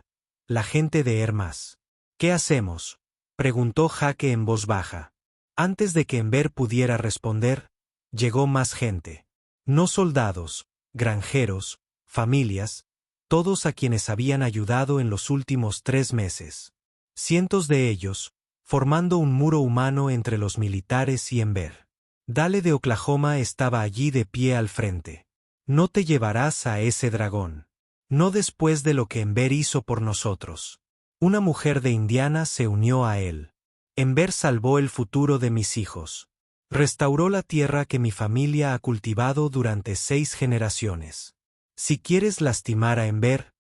la gente de Hermas. ¿Qué hacemos?, preguntó Jake en voz baja. Antes de que Ember pudiera responder, llegó más gente. No soldados, granjeros, familias, todos a quienes habían ayudado en los últimos 3 meses. Cientos de ellos, formando un muro humano entre los militares y Ember. Dale de Oklahoma estaba allí de pie al frente. No te llevarás a ese dragón. No después de lo que Ember hizo por nosotros. Una mujer de Indiana se unió a él. Ember salvó el futuro de mis hijos. Restauró la tierra que mi familia ha cultivado durante 6 generaciones. Si quieres lastimar a Ember,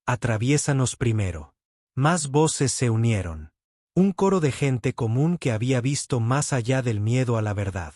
atraviésanos primero. Más voces se unieron. Un coro de gente común que había visto más allá del miedo a la verdad.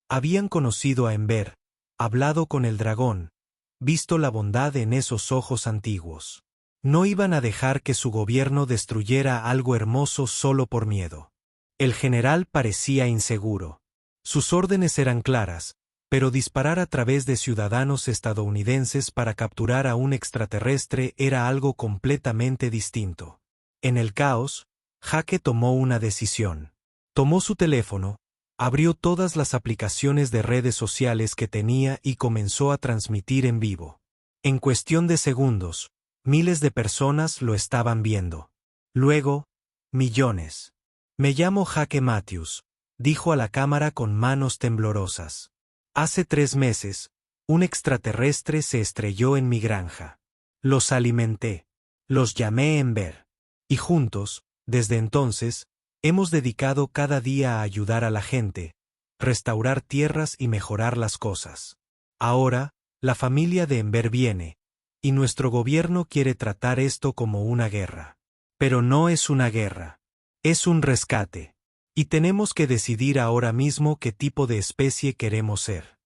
Habían conocido a Ember, hablado con el dragón, visto la bondad en esos ojos antiguos. No iban a dejar que su gobierno destruyera algo hermoso solo por miedo. El general parecía inseguro. Sus órdenes eran claras, pero disparar a través de ciudadanos estadounidenses para capturar a un extraterrestre era algo completamente distinto. En el caos, Jake tomó una decisión. Tomó su teléfono, abrió todas las aplicaciones de redes sociales que tenía y comenzó a transmitir en vivo. En cuestión de segundos, miles de personas lo estaban viendo. Luego, millones. Me llamo Jake Matthews, dijo a la cámara con manos temblorosas. Hace 3 meses, un extraterrestre se estrelló en mi granja. Los alimenté. Los llamé Ember. Y juntos, desde entonces, hemos dedicado cada día a ayudar a la gente, restaurar tierras y mejorar las cosas. Ahora, la familia de Ember viene, y nuestro gobierno quiere tratar esto como una guerra. Pero no es una guerra. Es un rescate. Y tenemos que decidir ahora mismo qué tipo de especie queremos ser.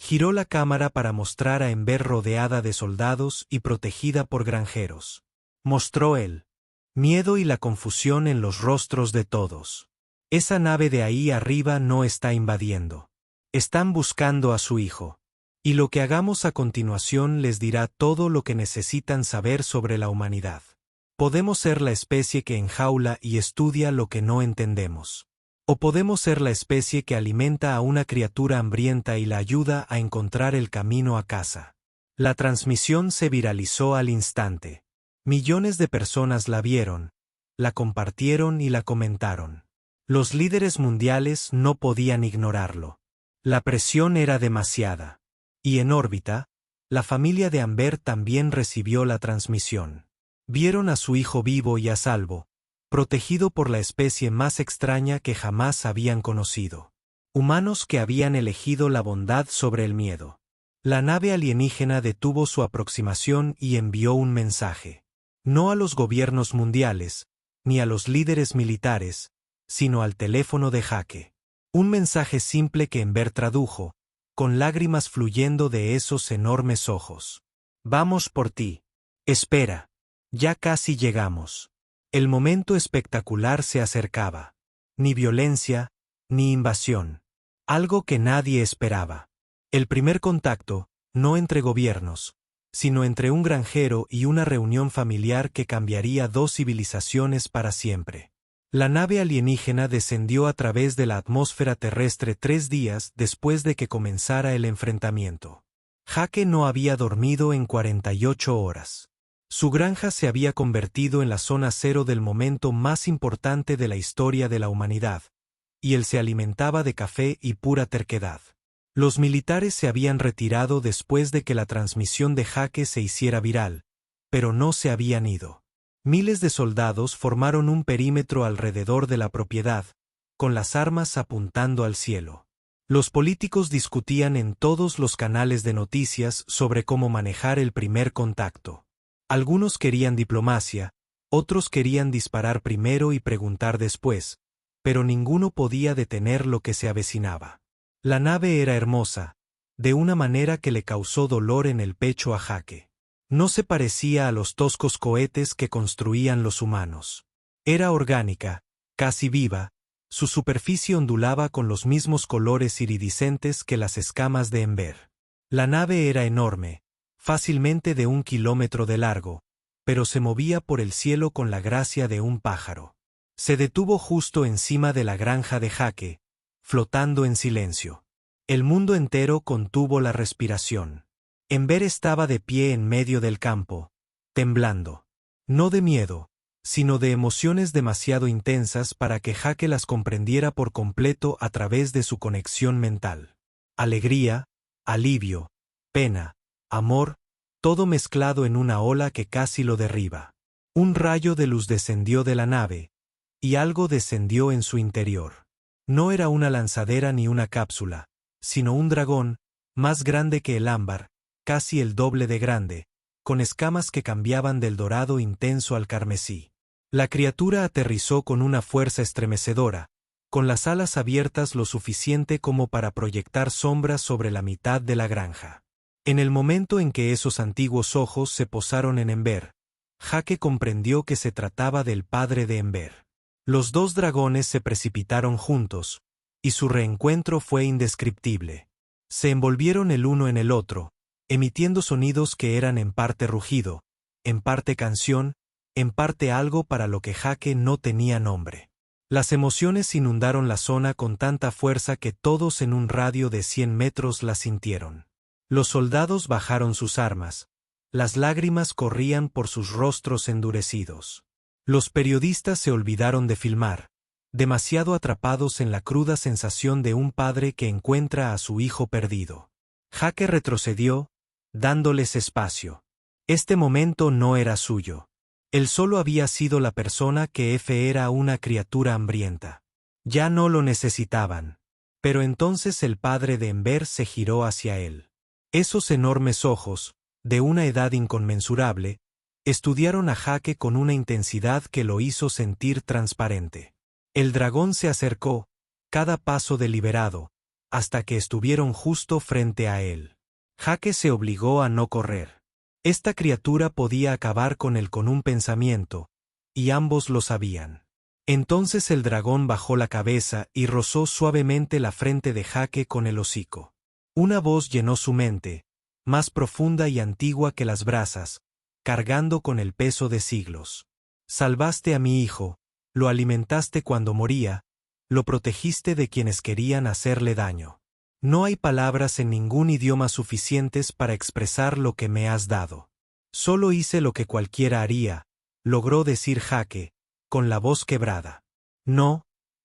Giró la cámara para mostrar a Ember rodeada de soldados y protegida por granjeros. Mostró el miedo y la confusión en los rostros de todos. Esa nave de ahí arriba no está invadiendo. Están buscando a su hijo. Y lo que hagamos a continuación les dirá todo lo que necesitan saber sobre la humanidad. Podemos ser la especie que enjaula y estudia lo que no entendemos. O podemos ser la especie que alimenta a una criatura hambrienta y la ayuda a encontrar el camino a casa. La transmisión se viralizó al instante. Millones de personas la vieron, la compartieron y la comentaron. Los líderes mundiales no podían ignorarlo. La presión era demasiada. Y en órbita, la familia de Amber también recibió la transmisión. Vieron a su hijo vivo y a salvo, protegido por la especie más extraña que jamás habían conocido. Humanos que habían elegido la bondad sobre el miedo. La nave alienígena detuvo su aproximación y envió un mensaje. No a los gobiernos mundiales, ni a los líderes militares, sino al teléfono de Jake. Un mensaje simple que Ember tradujo, con lágrimas fluyendo de esos enormes ojos. Vamos por ti. Espera. Ya casi llegamos. El momento espectacular se acercaba. Ni violencia, ni invasión. Algo que nadie esperaba. El primer contacto, no entre gobiernos, sino entre un granjero y una reunión familiar que cambiaría dos civilizaciones para siempre. La nave alienígena descendió a través de la atmósfera terrestre 3 días después de que comenzara el enfrentamiento. Jake no había dormido en 48 horas. Su granja se había convertido en la zona cero del momento más importante de la historia de la humanidad, y él se alimentaba de café y pura terquedad. Los militares se habían retirado después de que la transmisión de Jake se hiciera viral, pero no se habían ido. Miles de soldados formaron un perímetro alrededor de la propiedad, con las armas apuntando al cielo. Los políticos discutían en todos los canales de noticias sobre cómo manejar el primer contacto. Algunos querían diplomacia, otros querían disparar primero y preguntar después, pero ninguno podía detener lo que se avecinaba. La nave era hermosa, de una manera que le causó dolor en el pecho a Jake. No se parecía a los toscos cohetes que construían los humanos. Era orgánica, casi viva, su superficie ondulaba con los mismos colores iridiscentes que las escamas de Ember. La nave era enorme, fácilmente de 1 kilómetro de largo, pero se movía por el cielo con la gracia de un pájaro. Se detuvo justo encima de la granja de Jake, flotando en silencio. El mundo entero contuvo la respiración. Ember estaba de pie en medio del campo, temblando. No de miedo, sino de emociones demasiado intensas para que Jake las comprendiera por completo a través de su conexión mental. Alegría, alivio, pena, amor, todo mezclado en una ola que casi lo derriba. Un rayo de luz descendió de la nave, y algo descendió en su interior. No era una lanzadera ni una cápsula, sino un dragón, más grande que el ámbar, casi el doble de grande, con escamas que cambiaban del dorado intenso al carmesí. La criatura aterrizó con una fuerza estremecedora, con las alas abiertas lo suficiente como para proyectar sombras sobre la mitad de la granja. En el momento en que esos antiguos ojos se posaron en Ember, Jake comprendió que se trataba del padre de Ember. Los dos dragones se precipitaron juntos, y su reencuentro fue indescriptible. Se envolvieron el uno en el otro, emitiendo sonidos que eran en parte rugido, en parte canción, en parte algo para lo que Jake no tenía nombre. Las emociones inundaron la zona con tanta fuerza que todos en un radio de 100 metros la sintieron. Los soldados bajaron sus armas, las lágrimas corrían por sus rostros endurecidos. Los periodistas se olvidaron de filmar, demasiado atrapados en la cruda sensación de un padre que encuentra a su hijo perdido. Jake retrocedió, dándoles espacio. Este momento no era suyo. Él solo había sido la persona que era una criatura hambrienta. Ya no lo necesitaban. Pero entonces el padre de Ember se giró hacia él. Esos enormes ojos, de una edad inconmensurable, estudiaron a Jake con una intensidad que lo hizo sentir transparente. El dragón se acercó, cada paso deliberado, hasta que estuvieron justo frente a él. Jake se obligó a no correr. Esta criatura podía acabar con él con un pensamiento, y ambos lo sabían. Entonces el dragón bajó la cabeza y rozó suavemente la frente de Jake con el hocico. Una voz llenó su mente, más profunda y antigua que las brasas, cargando con el peso de siglos. Salvaste a mi hijo, lo alimentaste cuando moría, lo protegiste de quienes querían hacerle daño. No hay palabras en ningún idioma suficientes para expresar lo que me has dado. Solo hice lo que cualquiera haría, logró decir Jake, con la voz quebrada. No,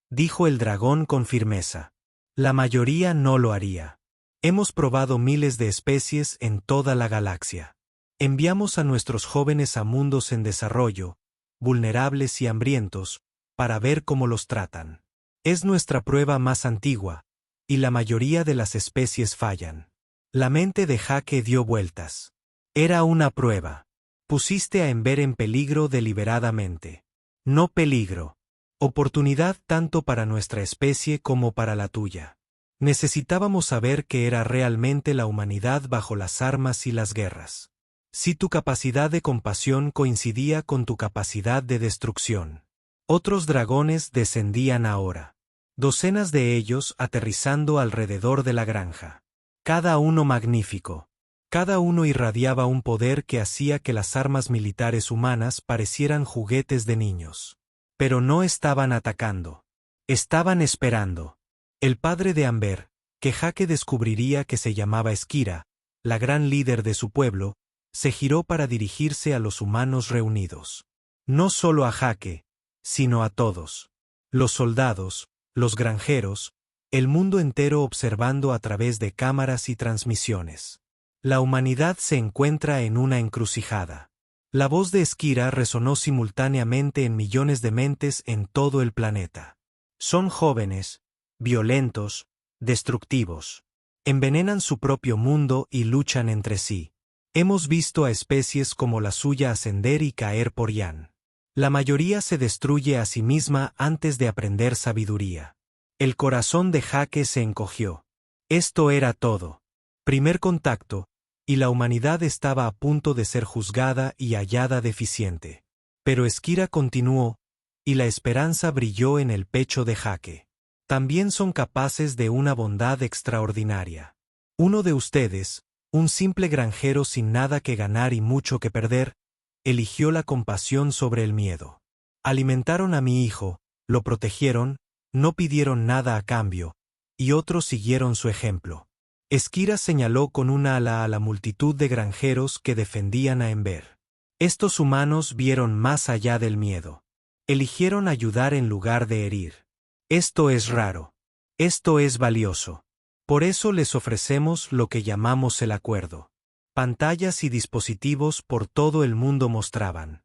dijo el dragón con firmeza. La mayoría no lo haría. Hemos probado miles de especies en toda la galaxia. Enviamos a nuestros jóvenes a mundos en desarrollo, vulnerables y hambrientos, para ver cómo los tratan. Es nuestra prueba más antigua, y la mayoría de las especies fallan. La mente de Jake dio vueltas. Era una prueba. Pusiste a Ember en peligro deliberadamente. No peligro. Oportunidad tanto para nuestra especie como para la tuya. Necesitábamos saber qué era realmente la humanidad bajo las armas y las guerras. Si tu capacidad de compasión coincidía con tu capacidad de destrucción. Otros dragones descendían ahora. Docenas de ellos aterrizando alrededor de la granja. Cada uno magnífico. Cada uno irradiaba un poder que hacía que las armas militares humanas parecieran juguetes de niños. Pero no estaban atacando. Estaban esperando. El padre de Amber, que Jake descubriría que se llamaba Esquira, la gran líder de su pueblo, se giró para dirigirse a los humanos reunidos. No solo a Jake, sino a todos. Los soldados, los granjeros, el mundo entero observando a través de cámaras y transmisiones. La humanidad se encuentra en una encrucijada. La voz de Esquira resonó simultáneamente en millones de mentes en todo el planeta. Son jóvenes, violentos, destructivos. Envenenan su propio mundo y luchan entre sí. Hemos visto a especies como la suya ascender y caer por Yan. La mayoría se destruye a sí misma antes de aprender sabiduría. El corazón de Jake se encogió. Esto era todo. Primer contacto, y la humanidad estaba a punto de ser juzgada y hallada deficiente. Pero Esquira continuó, y la esperanza brilló en el pecho de Jake. También son capaces de una bondad extraordinaria. Uno de ustedes, un simple granjero sin nada que ganar y mucho que perder, eligió la compasión sobre el miedo. Alimentaron a mi hijo, lo protegieron, no pidieron nada a cambio, y otros siguieron su ejemplo. Esquira señaló con un ala a la multitud de granjeros que defendían a Ember. Estos humanos vieron más allá del miedo. Eligieron ayudar en lugar de herir. Esto es raro. Esto es valioso. Por eso les ofrecemos lo que llamamos el acuerdo. Pantallas y dispositivos por todo el mundo mostraban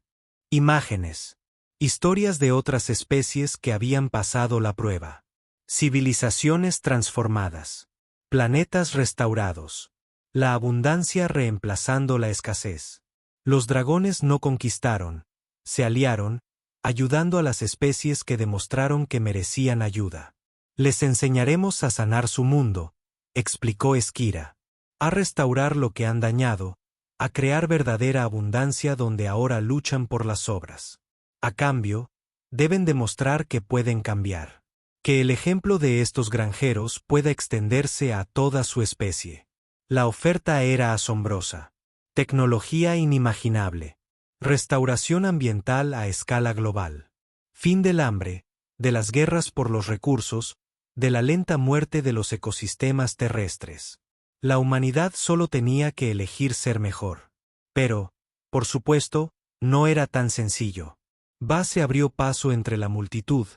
imágenes, historias de otras especies que habían pasado la prueba. Civilizaciones transformadas. Planetas restaurados. La abundancia reemplazando la escasez. Los dragones no conquistaron, se aliaron, ayudando a las especies que demostraron que merecían ayuda. Les enseñaremos a sanar su mundo, explicó Esquira. A restaurar lo que han dañado, a crear verdadera abundancia donde ahora luchan por las obras. A cambio, deben demostrar que pueden cambiar. Que el ejemplo de estos granjeros pueda extenderse a toda su especie. La oferta era asombrosa. Tecnología inimaginable. Restauración ambiental a escala global. Fin del hambre, de las guerras por los recursos, de la lenta muerte de los ecosistemas terrestres. La humanidad solo tenía que elegir ser mejor. Pero, por supuesto, no era tan sencillo. Base abrió paso entre la multitud,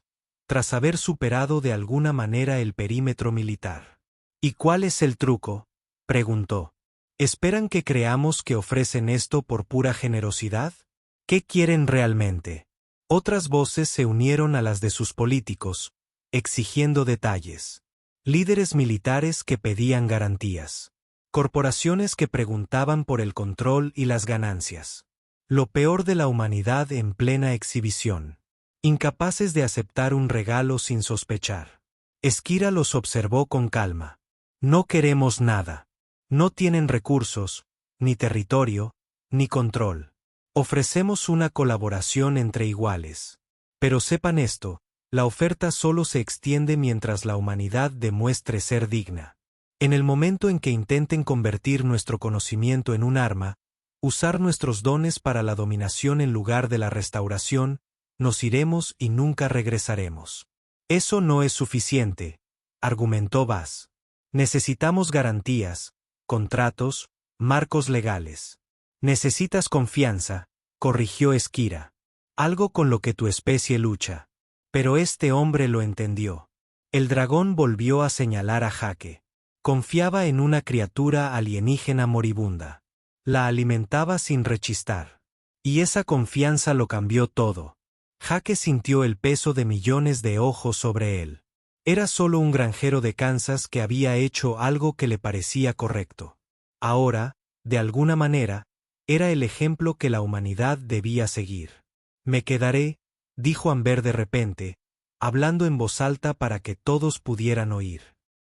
tras haber superado de alguna manera el perímetro militar. ¿Y cuál es el truco?, preguntó. ¿Esperan que creamos que ofrecen esto por pura generosidad? ¿Qué quieren realmente? Otras voces se unieron a las de sus políticos, exigiendo detalles. Líderes militares que pedían garantías. Corporaciones que preguntaban por el control y las ganancias. Lo peor de la humanidad en plena exhibición. Incapaces de aceptar un regalo sin sospechar. Esquira los observó con calma. No queremos nada. No tienen recursos, ni territorio, ni control. Ofrecemos una colaboración entre iguales. Pero sepan esto, la oferta solo se extiende mientras la humanidad demuestre ser digna. En el momento en que intenten convertir nuestro conocimiento en un arma, usar nuestros dones para la dominación en lugar de la restauración, nos iremos y nunca regresaremos. Eso no es suficiente, argumentó Bas. Necesitamos garantías, contratos, marcos legales. Necesitas confianza, corrigió Esquira. Algo con lo que tu especie lucha. Pero este hombre lo entendió. El dragón volvió a señalar a Jake. Confiaba en una criatura alienígena moribunda. La alimentaba sin rechistar. Y esa confianza lo cambió todo. Jake sintió el peso de millones de ojos sobre él. Era solo un granjero de Kansas que había hecho algo que le parecía correcto. Ahora, de alguna manera, era el ejemplo que la humanidad debía seguir. Me quedaré, dijo Amber de repente, hablando en voz alta para que todos pudieran oír.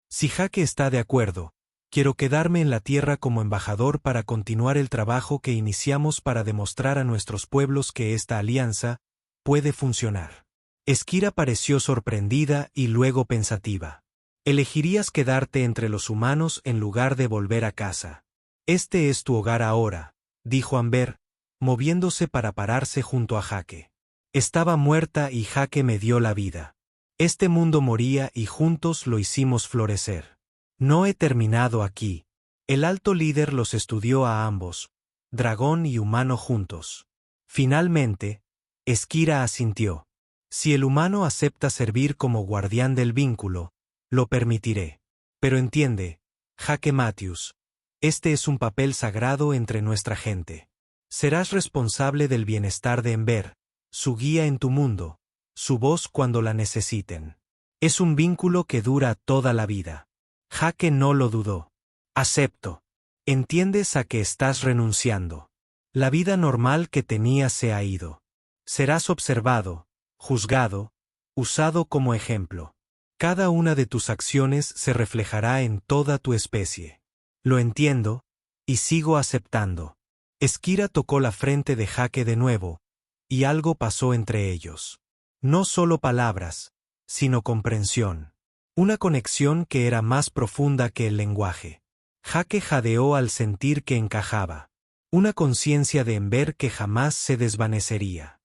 Si Jake está de acuerdo, quiero quedarme en la tierra como embajador para continuar el trabajo que iniciamos para demostrar a nuestros pueblos que esta alianza puede funcionar. Esquira pareció sorprendida y luego pensativa. Elegirías quedarte entre los humanos en lugar de volver a casa. Este es tu hogar ahora, dijo Amber, moviéndose para pararse junto a Jake. Estaba muerta y Jake me dio la vida. Este mundo moría y juntos lo hicimos florecer. No he terminado aquí. El alto líder los estudió a ambos, dragón y humano juntos. Finalmente, Esquira asintió. Si el humano acepta servir como guardián del vínculo, lo permitiré. Pero entiende, Jake Matthews, este es un papel sagrado entre nuestra gente. Serás responsable del bienestar de Ember, su guía en tu mundo, su voz cuando la necesiten. Es un vínculo que dura toda la vida. Jake no lo dudó. Acepto. Entiendes a que estás renunciando. La vida normal que tenías se ha ido. Serás observado, juzgado, usado como ejemplo. Cada una de tus acciones se reflejará en toda tu especie. Lo entiendo, y sigo aceptando. Esquira tocó la frente de Jake de nuevo, y algo pasó entre ellos. No solo palabras, sino comprensión. Una conexión que era más profunda que el lenguaje. Jake jadeó al sentir que encajaba. Una conciencia de Ember que jamás se desvanecería.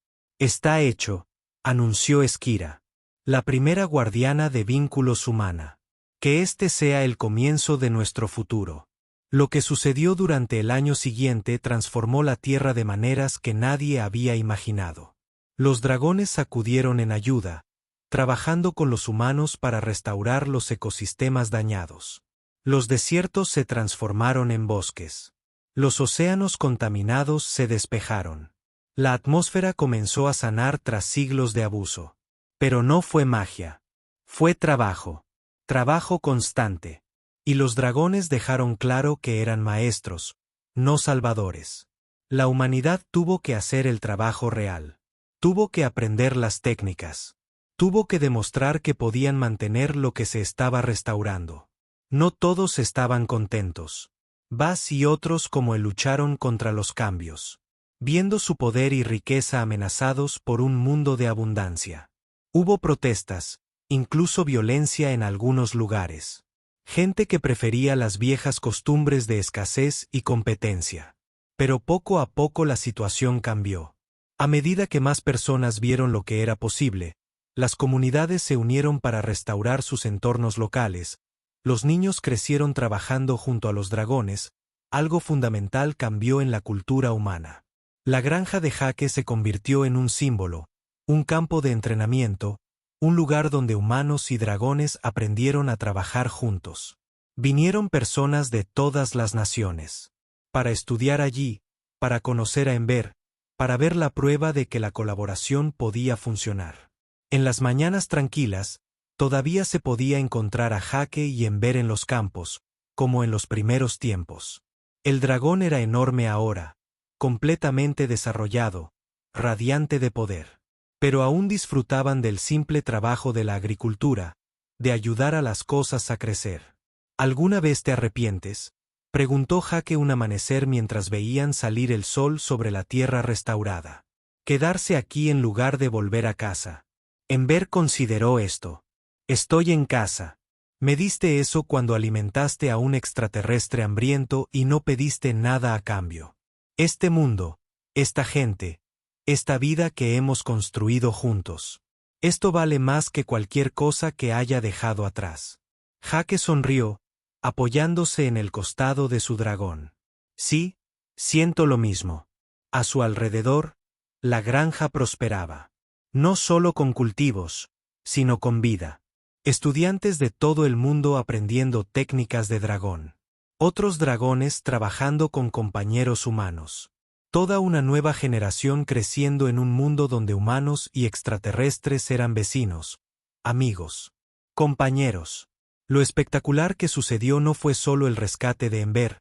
Está hecho, anunció Esquira. La primera guardiana de vínculos humana. Que este sea el comienzo de nuestro futuro. Lo que sucedió durante el año siguiente transformó la Tierra de maneras que nadie había imaginado. Los dragones acudieron en ayuda, trabajando con los humanos para restaurar los ecosistemas dañados. Los desiertos se transformaron en bosques. Los océanos contaminados se despejaron. La atmósfera comenzó a sanar tras siglos de abuso. Pero no fue magia. Fue trabajo. Trabajo constante. Y los dragones dejaron claro que eran maestros, no salvadores. La humanidad tuvo que hacer el trabajo real. Tuvo que aprender las técnicas. Tuvo que demostrar que podían mantener lo que se estaba restaurando. No todos estaban contentos. Bas y otros como él lucharon contra los cambios, viendo su poder y riqueza amenazados por un mundo de abundancia. Hubo protestas, incluso violencia en algunos lugares. Gente que prefería las viejas costumbres de escasez y competencia. Pero poco a poco la situación cambió. A medida que más personas vieron lo que era posible, las comunidades se unieron para restaurar sus entornos locales, los niños crecieron trabajando junto a los dragones, algo fundamental cambió en la cultura humana. La granja de Jake se convirtió en un símbolo, un campo de entrenamiento, un lugar donde humanos y dragones aprendieron a trabajar juntos. Vinieron personas de todas las naciones. Para estudiar allí, para conocer a Ember, para ver la prueba de que la colaboración podía funcionar. En las mañanas tranquilas, todavía se podía encontrar a Jake y Ember en los campos, como en los primeros tiempos. El dragón era enorme ahora, completamente desarrollado, radiante de poder. Pero aún disfrutaban del simple trabajo de la agricultura, de ayudar a las cosas a crecer. ¿Alguna vez te arrepientes?, preguntó Jake un amanecer mientras veían salir el sol sobre la tierra restaurada. Quedarse aquí en lugar de volver a casa. Ember consideró esto. Estoy en casa. Me diste eso cuando alimentaste a un extraterrestre hambriento y no pediste nada a cambio. Este mundo, esta gente, esta vida que hemos construido juntos. Esto vale más que cualquier cosa que haya dejado atrás. Jake sonrió, apoyándose en el costado de su dragón. Sí, siento lo mismo. A su alrededor, la granja prosperaba. No solo con cultivos, sino con vida. Estudiantes de todo el mundo aprendiendo técnicas de dragón. Otros dragones trabajando con compañeros humanos. Toda una nueva generación creciendo en un mundo donde humanos y extraterrestres eran vecinos, amigos, compañeros. Lo espectacular que sucedió no fue solo el rescate de Ember,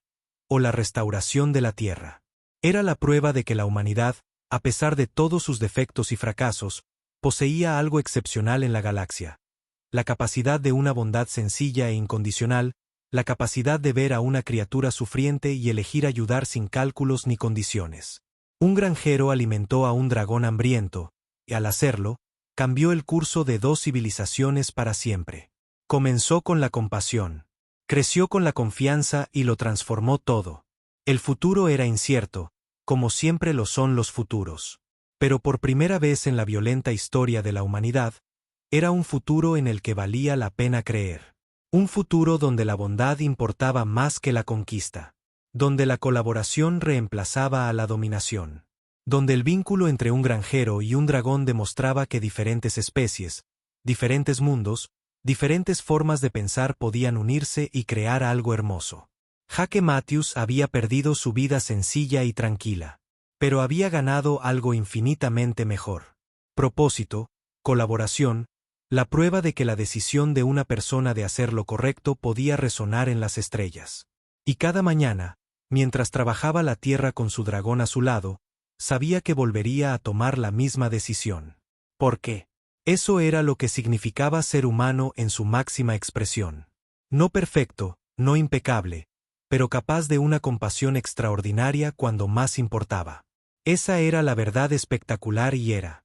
o la restauración de la Tierra. Era la prueba de que la humanidad, a pesar de todos sus defectos y fracasos, poseía algo excepcional en la galaxia. La capacidad de una bondad sencilla e incondicional, la capacidad de ver a una criatura sufriente y elegir ayudar sin cálculos ni condiciones. Un granjero alimentó a un dragón hambriento, y al hacerlo, cambió el curso de 2 civilizaciones para siempre. Comenzó con la compasión, creció con la confianza y lo transformó todo. El futuro era incierto, como siempre lo son los futuros. Pero por primera vez en la violenta historia de la humanidad, era un futuro en el que valía la pena creer. Un futuro donde la bondad importaba más que la conquista. Donde la colaboración reemplazaba a la dominación. Donde el vínculo entre un granjero y un dragón demostraba que diferentes especies, diferentes mundos, diferentes formas de pensar podían unirse y crear algo hermoso. Jake Matthews había perdido su vida sencilla y tranquila, pero había ganado algo infinitamente mejor. Propósito, colaboración, la prueba de que la decisión de una persona de hacer lo correcto podía resonar en las estrellas. Y cada mañana, mientras trabajaba la tierra con su dragón a su lado, sabía que volvería a tomar la misma decisión. ¿Por qué? Eso era lo que significaba ser humano en su máxima expresión. No perfecto, no impecable, pero capaz de una compasión extraordinaria cuando más importaba. Esa era la verdad espectacular y era